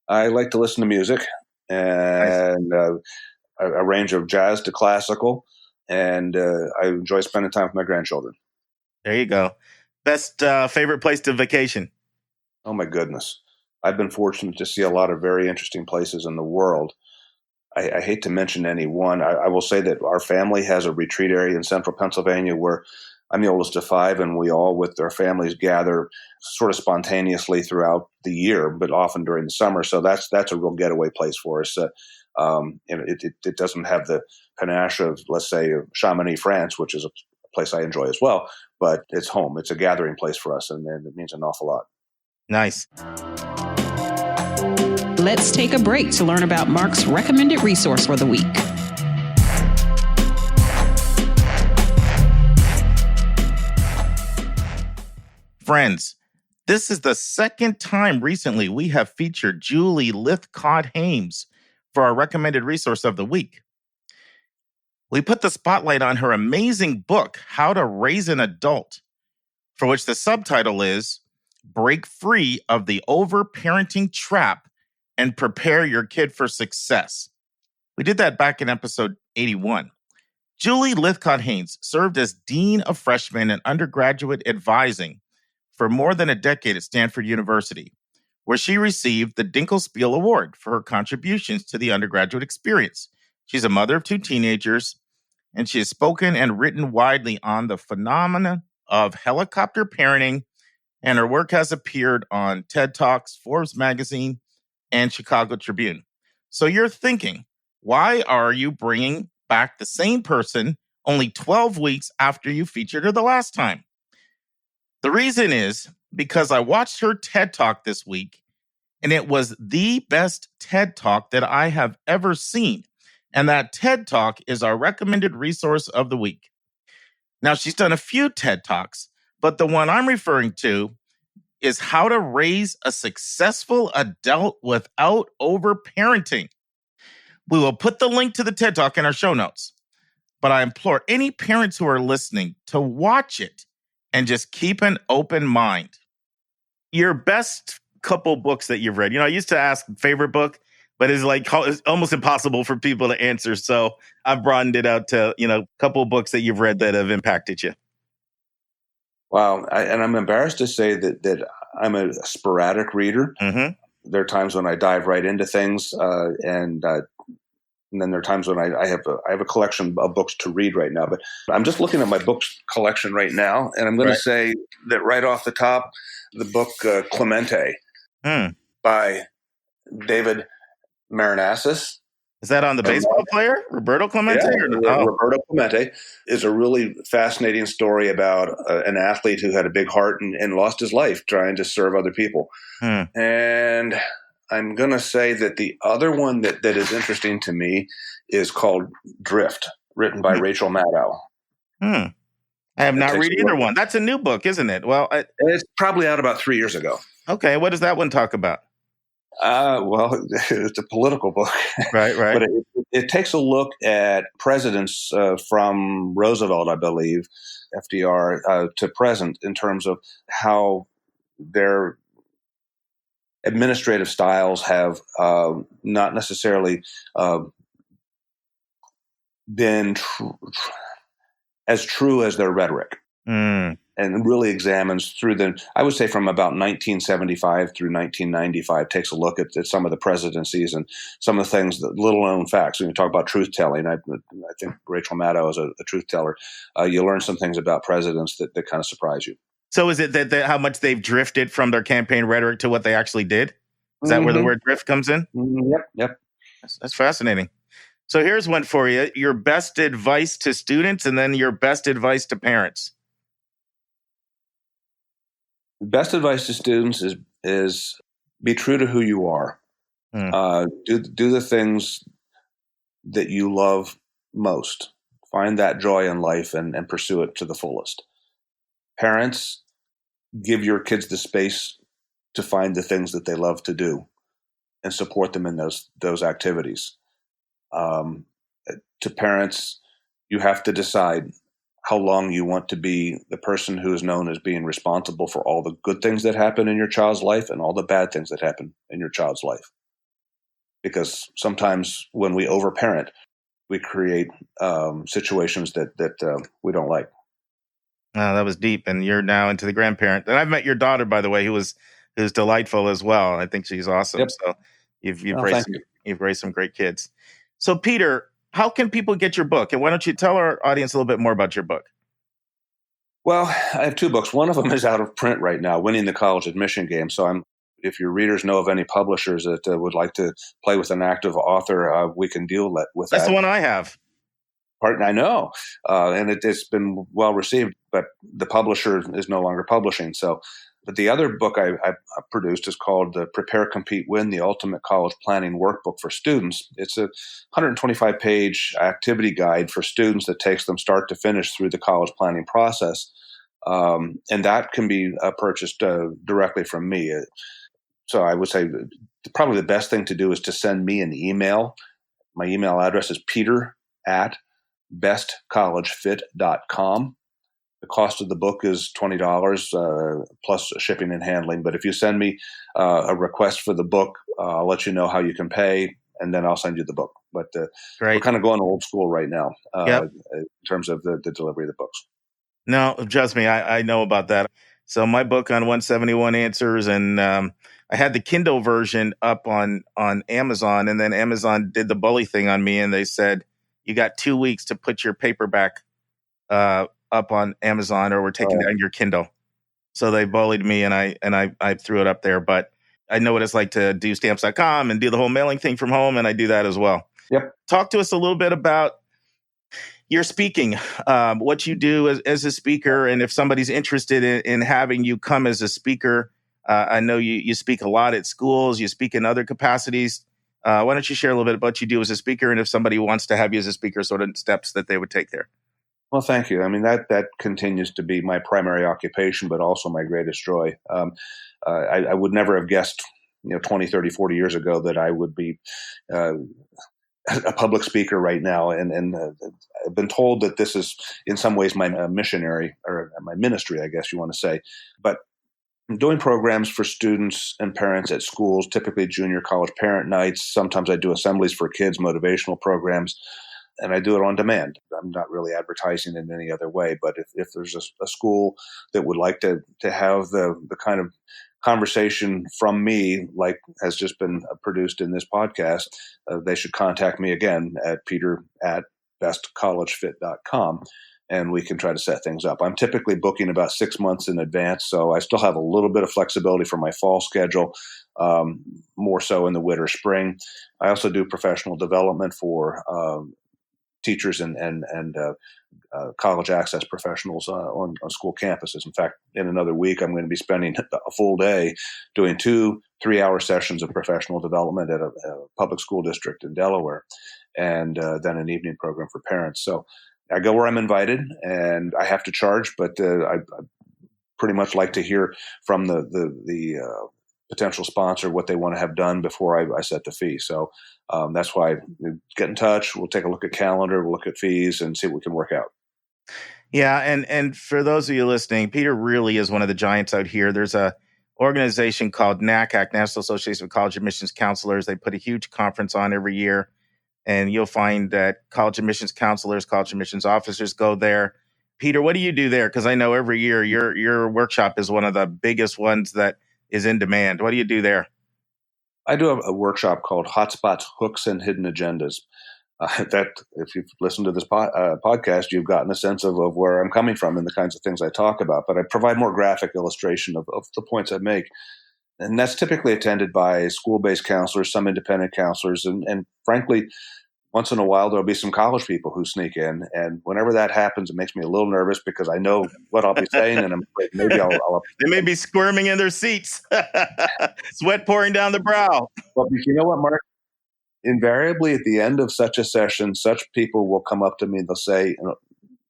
I like to listen to music and a range of jazz to classical, and I enjoy spending time with my grandchildren. There you go. Best favorite place to vacation? Oh, my goodness. I've been fortunate to see a lot of very interesting places in the world. I hate to mention any one. I will say that our family has a retreat area in central Pennsylvania where I'm the oldest of 5, and we all, with our families, gather sort of spontaneously throughout the year, but often during the summer. So that's a real getaway place for us. It doesn't have the panache of, let's say, Chamonix, France, which is a place I enjoy as well, but it's home. It's a gathering place for us, and it means an awful lot. Nice. Let's take a break to learn about Mark's recommended resource for the week. Friends, this is the second time recently we have featured Julie Lythcott-Haims for our recommended resource of the week. We put the spotlight on her amazing book, How to Raise an Adult, for which the subtitle is Break Free of the Overparenting Trap and Prepare Your Kid for Success. We did that back in episode 81. Julie Lythcott-Haims served as Dean of Freshmen and Undergraduate Advising for more than a decade at Stanford University, where she received the Dinkelspiel Award for her contributions to the undergraduate experience. She's a mother of 2 teenagers, and she has spoken and written widely on the phenomenon of helicopter parenting, and her work has appeared on TED Talks, Forbes magazine, and Chicago Tribune. So you're thinking, why are you bringing back the same person only 12 weeks after you featured her the last time? The reason is because I watched her TED Talk this week, and it was the best TED Talk that I have ever seen. And that TED Talk is our recommended resource of the week. Now, she's done a few TED Talks, but the one I'm referring to is How to Raise a Successful Adult Without Overparenting. We will put the link to the TED Talk in our show notes, but I implore any parents who are listening to watch it and just keep an open mind. Your best couple books that you've read. I used to ask favorite book, but it's almost impossible for people to answer. So I've broadened it out to, a couple books that you've read that have impacted you. Wow. And I'm embarrassed to say that I'm a sporadic reader. Mm-hmm. There are times when I dive right into things, and then there are times when I have a collection of books to read right now. But I'm just looking at my books collection right now, and I'm going to say that right off the top, the book Clemente by David Maranassis. Is that on the baseball player, Roberto Clemente? Yeah, Roberto Clemente is a really fascinating story about an athlete who had a big heart and lost his life trying to serve other people. And I'm going to say that the other one that is interesting to me is called Drift, written by Rachel Maddow. I have not read either one. That's a new book, isn't it? Well, it's probably out about 3 years ago. Okay, what does that one talk about? Well, it's a political book. Right. But it takes a look at presidents from Roosevelt, I believe, FDR, to present in terms of how their administrative styles have not necessarily been as true as their rhetoric. And really examines through I would say from about 1975 through 1995, takes a look at some of the presidencies and some of the things, the little known facts. When you talk about truth telling, I think Rachel Maddow is a truth teller. You learn some things about presidents that kind of surprise you. So is it that how much they've drifted from their campaign rhetoric to what they actually did? Is that where the word drift comes in? Yep. That's fascinating. So here's one for you. Your best advice to students and then your best advice to parents. The best advice to students is be true to who you are. Do the things that you love most. Find that joy in life and pursue it to the fullest. Parents, give your kids the space to find the things that they love to do and support them in those activities. To parents, you have to decide how long you want to be the person who is known as being responsible for all the good things that happen in your child's life and all the bad things that happen in your child's life. because sometimes when we overparent, we create situations that we don't like. Oh, that was deep. And you're now into the grandparent. And I've met your daughter, by the way, who's delightful as well. I think she's awesome. Yep. So you've Thank you. you've raised some great kids. So Peter, how can people get your book? And why don't you tell our audience a little bit more about your book? Well, I have two books. One of them is out of print right now, Winning the College Admission Game. So if your readers know of any publishers that would like to play with an active author, we can deal with that. That's the one I have. I know, and it's been well received, but the publisher is no longer publishing. So, but the other book I produced is called Prepare, Compete, Win, the Ultimate College Planning Workbook for Students. It's a 125-page activity guide for students that takes them start to finish through the college planning process. And that can be purchased directly from me. So I would say probably the best thing to do is to send me an email. My email address is peter@bestcollegefit.com. The cost of the book is $20 plus shipping and handling. But if you send me a request for the book, I'll let you know how you can pay, and then I'll send you the book. But we're kind of going old school right now in terms of the delivery of the books. No, trust me, I know about that. So my book on 171 Answers, and I had the Kindle version up on Amazon, and then Amazon did the bully thing on me, and they said, you got 2 weeks to put your paperback up on Amazon, or we're taking down your Kindle. So they bullied me, and I threw it up there. But I know what it's like to do stamps.com and do the whole mailing thing from home, and I do that as well. Yep. Talk to us a little bit about your speaking, what you do as a speaker, and if somebody's interested in having you come as a speaker. I know you speak a lot at schools, you speak in other capacities. Why don't you share a little bit about what you do as a speaker, and if somebody wants to have you as a speaker, sort of steps that they would take there? Well, thank you. I mean, that continues to be my primary occupation, but also my greatest joy. I would never have guessed, 20, 30, 40 years ago that I would be a public speaker right now. And I've been told that this is in some ways my missionary, or my ministry, I guess you want to say. But I'm doing programs for students and parents at schools, typically junior college parent nights. Sometimes I do assemblies for kids, motivational programs, and I do it on demand. I'm not really advertising in any other way, but if there's a school that would like to have the kind of conversation from me, like has just been produced in this podcast, they should contact me again at peter@bestcollegefit.com. And we can try to set things up. I'm typically booking about 6 months in advance, so I still have a little bit of flexibility for my fall schedule, more so in the winter, spring. I also do professional development for teachers and college access professionals on school campuses. In fact, in another week, I'm going to be spending a full day doing 2 3-hour sessions of professional development at a public school district in Delaware, and then an evening program for parents. So I go where I'm invited, and I have to charge, but I pretty much like to hear from the potential sponsor what they want to have done before I set the fee. So that's why get in touch. We'll take a look at calendar, we'll look at fees, and see what we can work out. Yeah, and for those of you listening, Peter really is one of the giants out here. There's a organization called NACAC, National Association of College Admissions Counselors. They put a huge conference on every year. And you'll find that college admissions counselors, college admissions officers go there. Peter, what do you do there? Because I know every year your workshop is one of the biggest ones that is in demand. What do you do there? I do a workshop called Hotspots, Hooks, and Hidden Agendas. That, if you've listened to this podcast, you've gotten a sense of where I'm coming from and the kinds of things I talk about. But I provide more graphic illustration of the points I make. And that's typically attended by school-based counselors, some independent counselors, and frankly, once in a while, there'll be some college people who sneak in. And whenever that happens, it makes me a little nervous because I know what I'll be saying, and I'm afraid maybe I'll They may be squirming in their seats, sweat pouring down the brow. Well, you know what, Mark? Invariably, at the end of such a session, such people will come up to me and they'll say,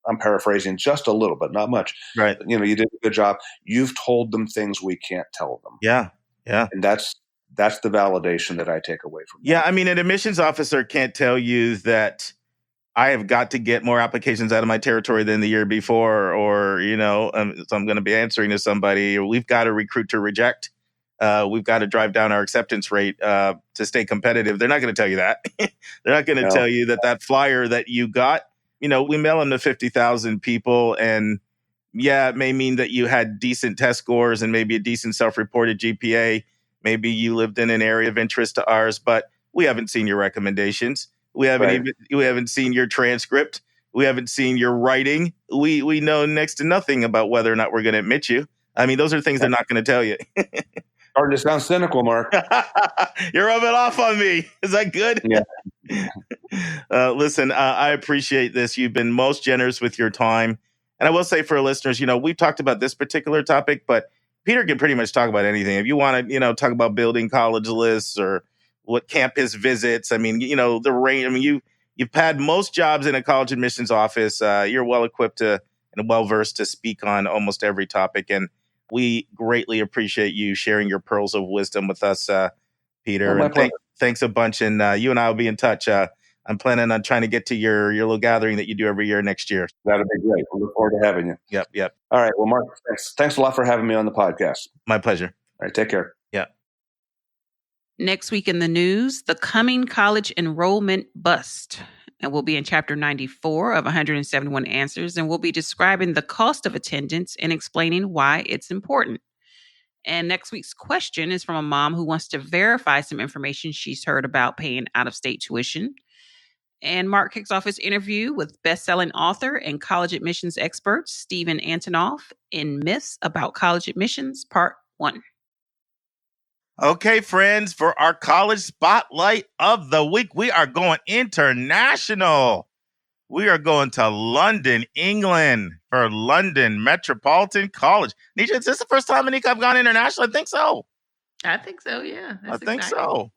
I'm paraphrasing just a little, but not much. Right. You did a good job. You've told them things we can't tell them. Yeah. And that's the validation that I take away from that. Yeah, I mean, an admissions officer can't tell you that I have got to get more applications out of my territory than the year before, or, so I'm going to be answering to somebody, or we've got to recruit to reject. we've got to drive down our acceptance rate to stay competitive. They're not going to tell you that. They're not going to tell you that flyer that you got, we mail them to 50,000 people. And yeah, it may mean that you had decent test scores and maybe a decent self-reported GPA. Maybe you lived in an area of interest to ours, but we haven't seen your recommendations. We haven't seen your transcript. We haven't seen your writing. We know next to nothing about whether or not we're going to admit you. I mean, those are things they're not going to tell you. Hard to sound cynical, Mark. You're rubbing off on me. Is that good? Yeah. Listen, I appreciate this. You've been most generous with your time. And I will say for listeners, we've talked about this particular topic, but Peter can pretty much talk about anything. If you want to, talk about building college lists or what campus visits, I mean, the range. I mean, you've had most jobs in a college admissions office. You're well equipped and well versed to speak on almost every topic. And we greatly appreciate you sharing your pearls of wisdom with us, Peter. Oh, and thanks a bunch. And you and I will be in touch. I'm planning on trying to get to your little gathering that you do every year next year. That'd be great. We look forward to having you. Yep. All right. Well, Mark, thanks a lot for having me on the podcast. My pleasure. All right. Take care. Yeah. Next week in the news, the coming college enrollment bust. And we'll be in chapter 94 of 171 answers, and we'll be describing the cost of attendance and explaining why it's important. And next week's question is from a mom who wants to verify some information she's heard about paying out-of-state tuition. And Mark kicks off his interview with best-selling author and college admissions expert Stephen Antonoff in Myths About College Admissions, Part 1. Okay, friends, for our college spotlight of the week, we are going international. We are going to London, England for London Metropolitan College. Nisha, is this the first time, Anika, I've gone international? I think so. I think so, yeah. I think so.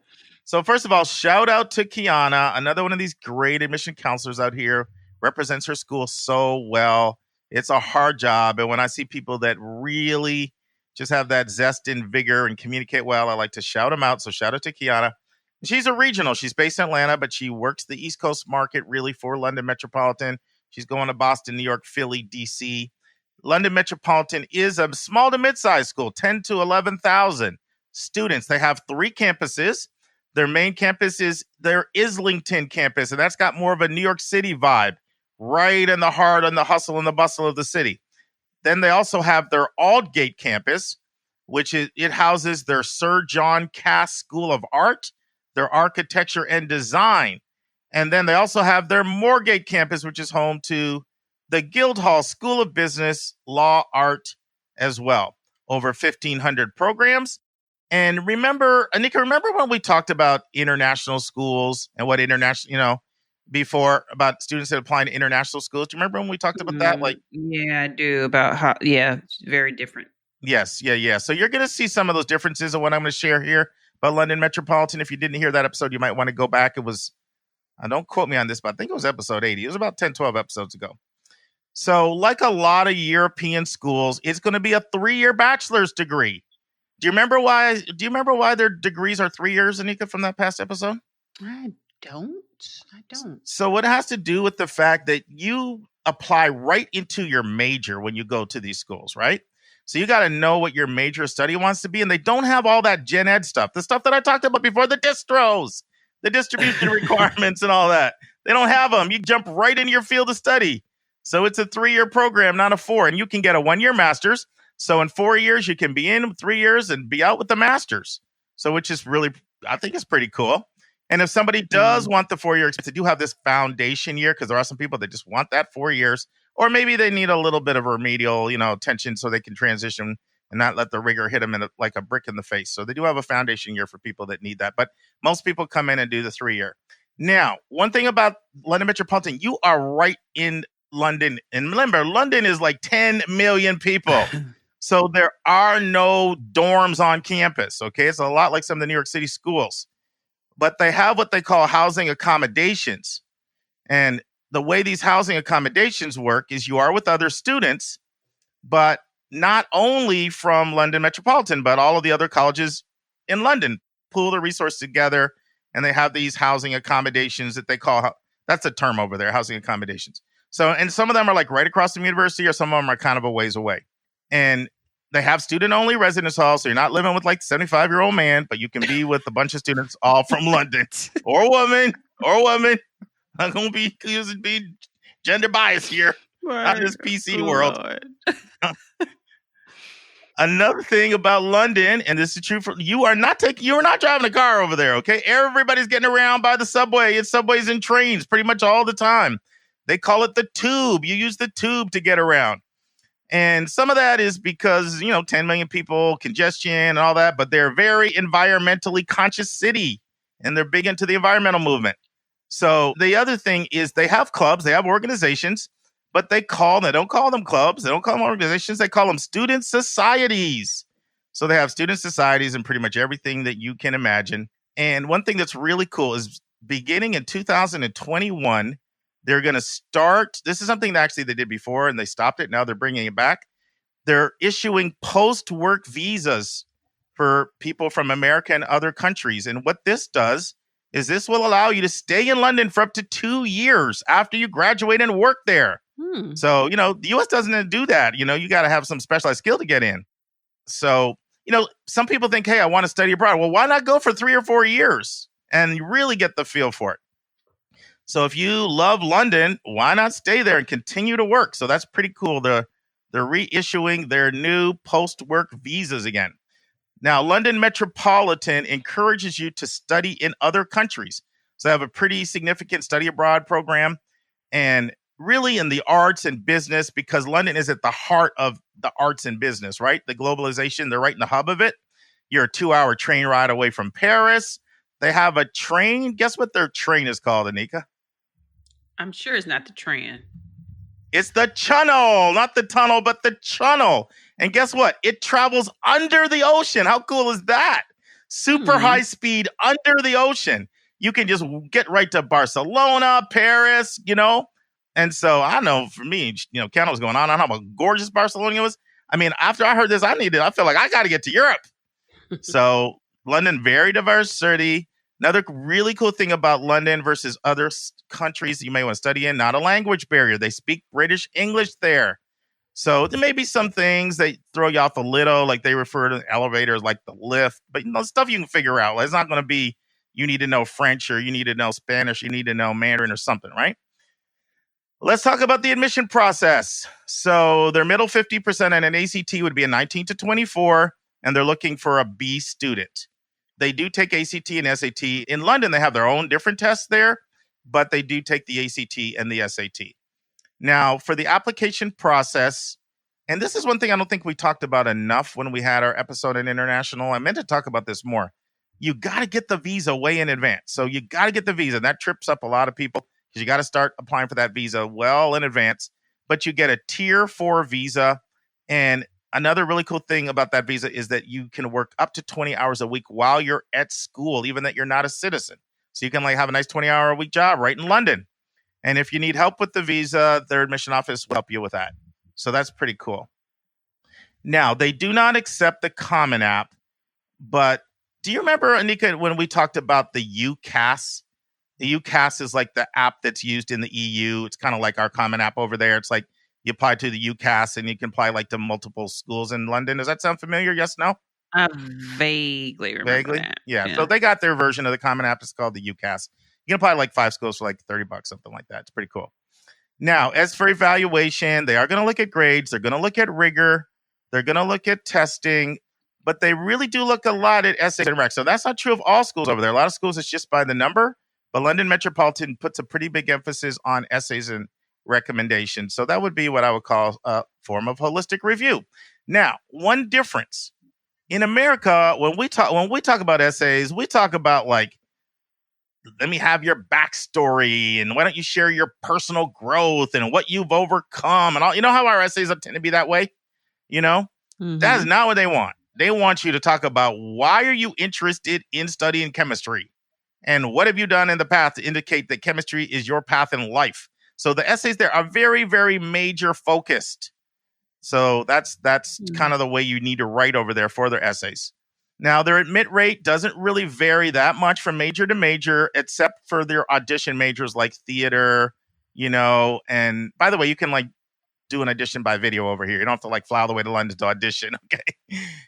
So first of all, shout out to Kiana, another one of these great admission counselors out here, represents her school so well. It's a hard job. And when I see people that really just have that zest and vigor and communicate well, I like to shout them out. So shout out to Kiana. She's a regional. She's based in Atlanta, but she works the East Coast market really for London Metropolitan. She's going to Boston, New York, Philly, DC. London Metropolitan is a small to mid-sized school, 10 to 11,000 students. They have 3 campuses. Their main campus is their Islington campus, and that's got more of a New York City vibe, right in the heart and the hustle and the bustle of the city. Then they also have their Aldgate campus, which it houses their Sir John Cass School of Art, their Architecture and Design. And then they also have their Moorgate campus, which is home to the Guildhall School of Business, Law, Art as well. Over 1,500 programs. And remember, Anika, when we talked about international schools and what international, before about students that apply to international schools? Do you remember when we talked about that? Yeah, I do. About how, it's very different. Yes. Yeah. So you're going to see some of those differences of what I'm going to share here about London Metropolitan. If you didn't hear that episode, you might want to go back. It was, don't quote me on this, but I think it was episode 80. It was about 10, 12 episodes ago. So like a lot of European schools, it's going to be a 3-year bachelor's degree. Do you remember why their degrees are 3 years, Anika, from that past episode? I don't. So it has to do with the fact that you apply right into your major when you go to these schools, right? So you got to know what your major of study wants to be. And they don't have all that gen ed stuff, the stuff that I talked about before, the distros, the distribution requirements and all that. They don't have them. You jump right into your field of study. So it's a 3-year program, not a 4. And you can get a 1-year master's. So in 4 years, you can be in 3 years and be out with the master's. So which is really, I think it's pretty cool. And if somebody does want the 4-year experience, they do have this foundation year, because there are some people that just want that 4 years, or maybe they need a little bit of remedial, attention so they can transition and not let the rigor hit them like a brick in the face. So they do have a foundation year for people that need that. But most people come in and do the 3-year. Now, one thing about London Metropolitan, you are right in London. And remember, London is like 10 million people. So there are no dorms on campus. Okay. It's a lot like some of the New York City schools. But they have what they call housing accommodations. And the way these housing accommodations work is you are with other students, but not only from London Metropolitan, but all of the other colleges in London pool their resources together, and they have these housing accommodations that they call, that's a term over there, housing accommodations. So, and some of them are like right across from the university, or some of them are kind of a ways away. And They have student-only residence halls, so you're not living with like 75-year-old man, but you can be with a bunch of students all from London or woman. I'm going to be gender bias here. Not this PC world. Another thing about London, and this is true for you are not driving a car over there, okay? Everybody's getting around by the subway. It's subways and trains pretty much all the time. They call it the tube. You use the tube to get around. And some of that is because, 10 million people, congestion and all that, but they're a very environmentally conscious city and they're big into the environmental movement. So the other thing is they have clubs, they have organizations, but they don't call them clubs. They don't call them organizations. They call them student societies. So they have student societies and pretty much everything that you can imagine. And one thing that's really cool is beginning in 2021, they're going to start. This is something that actually they did before and they stopped it. Now they're bringing it back. They're issuing post-work visas for people from America and other countries. And what this does is this will allow you to stay in London for up to 2 years after you graduate and work there. So, the U.S. doesn't do that. You got to have some specialized skill to get in. So, some people think, hey, I want to study abroad. Well, why not go for 3 or 4 years and really get the feel for it? So if you love London, why not stay there and continue to work? So that's pretty cool. They're reissuing their new post-work visas again. Now, London Metropolitan encourages you to study in other countries. So they have a pretty significant study abroad program and really in the arts and business, because London is at the heart of the arts and business, right? The globalization, they're right in the hub of it. You're a 2-hour train ride away from Paris. They have a train. Guess what their train is called, Anika? I'm sure it's not the train. It's the channel, not the tunnel, but the channel. And guess what? It travels under the ocean. How cool is that? Super high speed under the ocean. You can just get right to Barcelona, Paris, And so I know for me, Ken was going on. I know how gorgeous Barcelona was. I mean, after I heard this, I feel like I got to get to Europe. So London, very diverse city. Another really cool thing about London versus other countries you may want to study in, not a language barrier. They speak British English there. So there may be some things that throw you off a little, like they refer to elevators like the lift, but stuff you can figure out. It's not going to be you need to know French or you need to know Spanish, you need to know Mandarin or something, right? Let's talk about the admission process. So their middle 50% and an ACT would be a 19 to 24, and they're looking for a B student. They do take ACT and SAT. In London, they have their own different tests there, but they do take the ACT and the SAT. Now, for the application process, and this is one thing I don't think we talked about enough when we had our episode in International. I meant to talk about this more. You got to get the visa way in advance. So you got to get the visa. That trips up a lot of people because you got to start applying for that visa well in advance. But you get a tier 4 visa. And another really cool thing about that visa is that you can work up to 20 hours a week while you're at school, even that you're not a citizen. So you can have a nice 20-hour-a-week job right in London. And if you need help with the visa, their admission office will help you with that. So that's pretty cool. Now, they do not accept the Common App, but do you remember, Anika, when we talked about the UCAS? The UCAS is like the app that's used in the EU. It's kind of like our Common App over there. It's like you apply to the UCAS and you can apply to multiple schools in London. Does that sound familiar? Yes, no? I vaguely remember that. Yeah. So they got their version of the Common App. It's called the UCAS. You can apply 5 schools for $30, something like that. It's pretty cool. Now, as for evaluation, they are going to look at grades. They're going to look at rigor. They're going to look at testing. But they really do look a lot at essays and rec. So that's not true of all schools over there. A lot of schools, it's just by the number. But London Metropolitan puts a pretty big emphasis on essays and recommendations. So that would be what I would call a form of holistic review. Now, one difference. In America, when we talk about essays, we talk about let me have your backstory and why don't you share your personal growth and what you've overcome and all. You know how our essays tend to be that way? That is not what they want. They want you to talk about why are you interested in studying chemistry and what have you done in the past to indicate that chemistry is your path in life. So the essays there are very, very major focused. So that's kind of the way you need to write over there for their essays. Now, their admit rate doesn't really vary that much from major to major, except for their audition majors like theater, and by the way, you can do an audition by video over here. You don't have to like fly all the way to London to audition. Okay.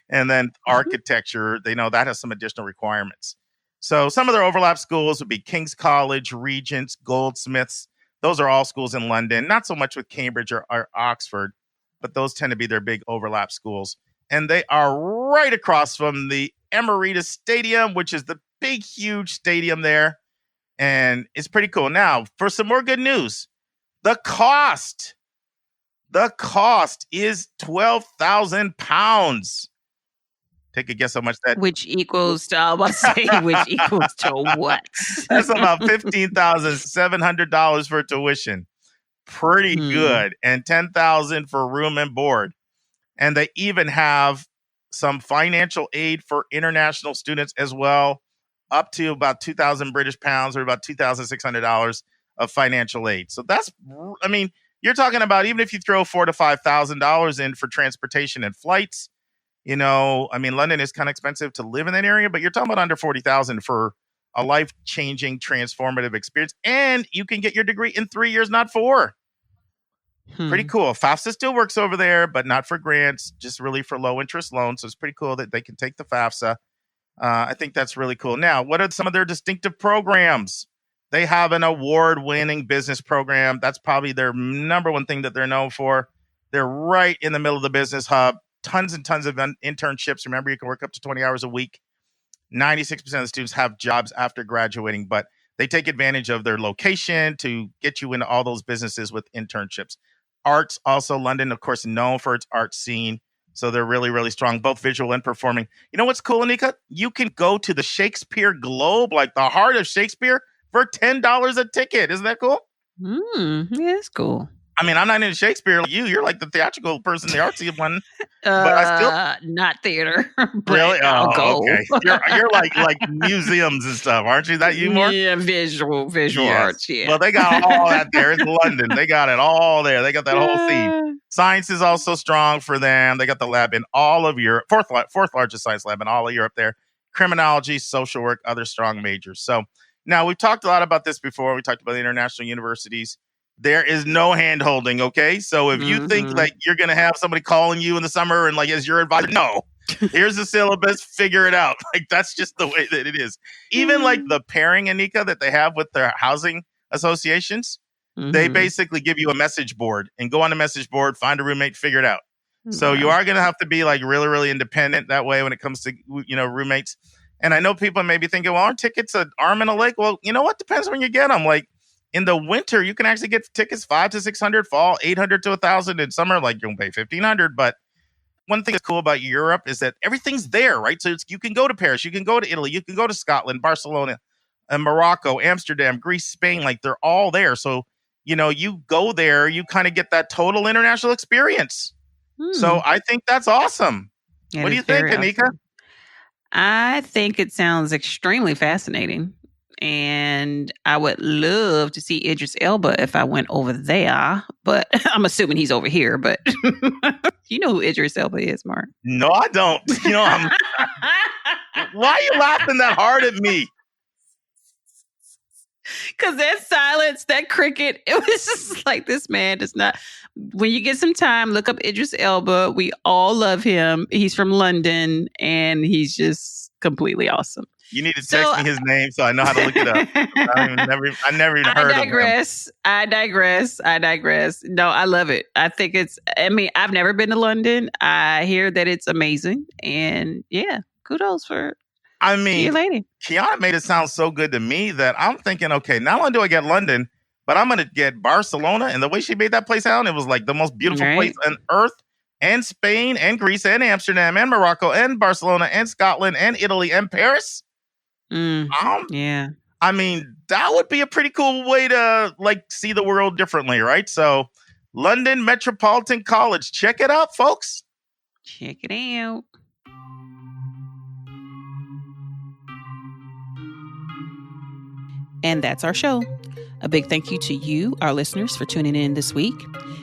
And then architecture, they know that has some additional requirements. So some of their overlap schools would be King's College, Regents, Goldsmiths. Those are all schools in London, not so much with Cambridge or Oxford, but those tend to be their big overlap schools. And they are right across from the Emirates Stadium, which is the big, huge stadium there. And it's pretty cool. Now, for some more good news, the cost is £12,000. Take a guess how much that... Which equals to, I was about to say, which equals to what? That's about $15,700 for tuition. Pretty good. And $10,000 for room and board. And they even have some financial aid for international students as well, up to about 2,000 British pounds or about $2,600 of financial aid. So that's, I mean, you're talking about even if you throw $4,000 to $5,000 in for transportation and flights, you know, I mean, London is kind of expensive to live in that area, but you're talking about under $40,000 for a life-changing, transformative experience. And you can get your degree in 3 years, not 4. Pretty cool. FAFSA still works over there, but not for grants, just really for low-interest loans. So it's pretty cool that they can take the FAFSA. I think that's really cool. Now, what are some of their distinctive programs? They have an award-winning business program. That's probably their number one thing that they're known for. They're right in the middle of the business hub. Tons and tons of internships. Remember, you can work up to 20 hours a week. 96% of the students have jobs after graduating, but they take advantage of their location to get you into all those businesses with internships. Arts, also London, of course, known for its art scene. So they're really, really strong, both visual and performing. You know what's cool, Anika? You can go to the Shakespeare Globe, like the heart of Shakespeare, for $10 a ticket. Isn't that cool? Yeah, it's cool. I mean, I'm not into Shakespeare like you. You're like the theatrical person, the artsy one. But I still not theater. Really? I'll go. Okay. You're like museums and stuff, aren't you? That you more? Yeah, visual arts. Yeah. Well, they got all that there in London. They got it all there. They got that whole theme. Science is also strong for them. They got the lab in all of Europe, fourth largest science lab in all of Europe there. Criminology, social work, other strong majors. So now we've talked a lot about this before. We talked about the international universities. There is no hand holding, okay? So if you think like you're going to have somebody calling you in the summer and like as your advisor, no. Here's the syllabus, figure it out. Like that's just the way that it is. Even like the pairing, Anika, that they have with their housing associations, they basically give you a message board and go on the message board, find a roommate, figure it out. So you are going to have to be like really, really independent that way when it comes to, you know, roommates. And I know people may be thinking, well, aren't tickets an arm and a leg? Well, you know what? Depends when you get them. Like, in the winter, you can actually get tickets $500 to $600, fall $800 to $1,000. In summer, like you'll pay $1,500. But one thing that's cool about Europe is that everything's there, right? So you can go to Paris, you can go to Italy, you can go to Scotland, Barcelona, and Morocco, Amsterdam, Greece, Spain. Like they're all there. So you know, you go there, you kind of get that total international experience. So I think that's awesome. What do you think, Anika? Awesome. I think it sounds extremely fascinating. And I would love to see Idris Elba if I went over there. But I'm assuming he's over here. But you know who Idris Elba is, Mark? No, I don't. You know, why are you laughing that hard at me? Because that silence, that cricket, it was just like, this man does not. When you get some time, look up Idris Elba. We all love him. He's from London, and he's just completely awesome. You need to text me his name so I know how to look it up. I never even heard of him. I digress. No, I love it. I think I've never been to London. I hear that it's amazing. And yeah, kudos for your lady. Kiana made it sound so good to me that I'm thinking, okay, not only do I get London, but I'm going to get Barcelona. And the way she made that place sound, it was like the most beautiful place on earth. And Spain and Greece and Amsterdam and Morocco and Barcelona and Scotland and Italy and Paris. Yeah. I mean, that would be a pretty cool way to see the world differently, right? So London Metropolitan College. Check it out, folks. Check it out. And that's our show. A big thank you to you, our listeners, for tuning in this week.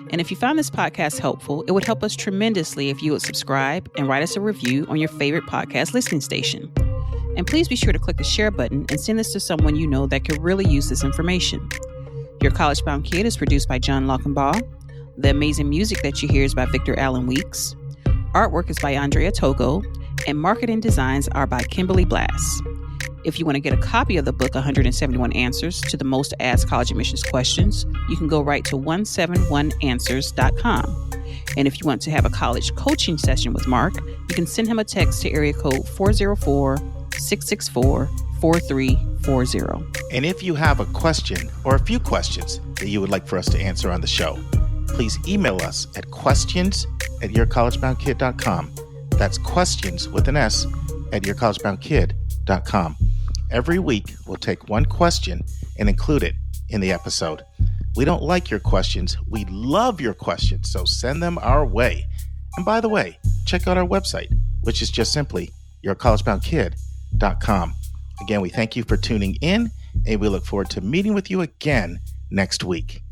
And if you found this podcast helpful, it would help us tremendously if you would subscribe and write us a review on your favorite podcast listening station. And please be sure to click the share button and send this to someone you know that could really use this information. Your College Bound Kid is produced by John Lockenbaugh. The amazing music that you hear is by Victor Allen Weeks. Artwork is by Andrea Togo, and marketing designs are by Kimberly Blass. If you want to get a copy of the book, 171 Answers to the Most Asked College Admissions Questions, you can go right to 171answers.com. And if you want to have a college coaching session with Mark, you can send him a text to area code 404-664-4340. And if you have a question or a few questions that you would like for us to answer on the show, please email us at questions@yourcollegeboundkid.com. That's questions with an S at yourcollegeboundkid.com. Every week, we'll take one question and include it in the episode. We don't like your questions. We love your questions, so send them our way. And by the way, check out our website, which is just simply yourcollegeboundkid.com. Again, we thank you for tuning in, and we look forward to meeting with you again next week.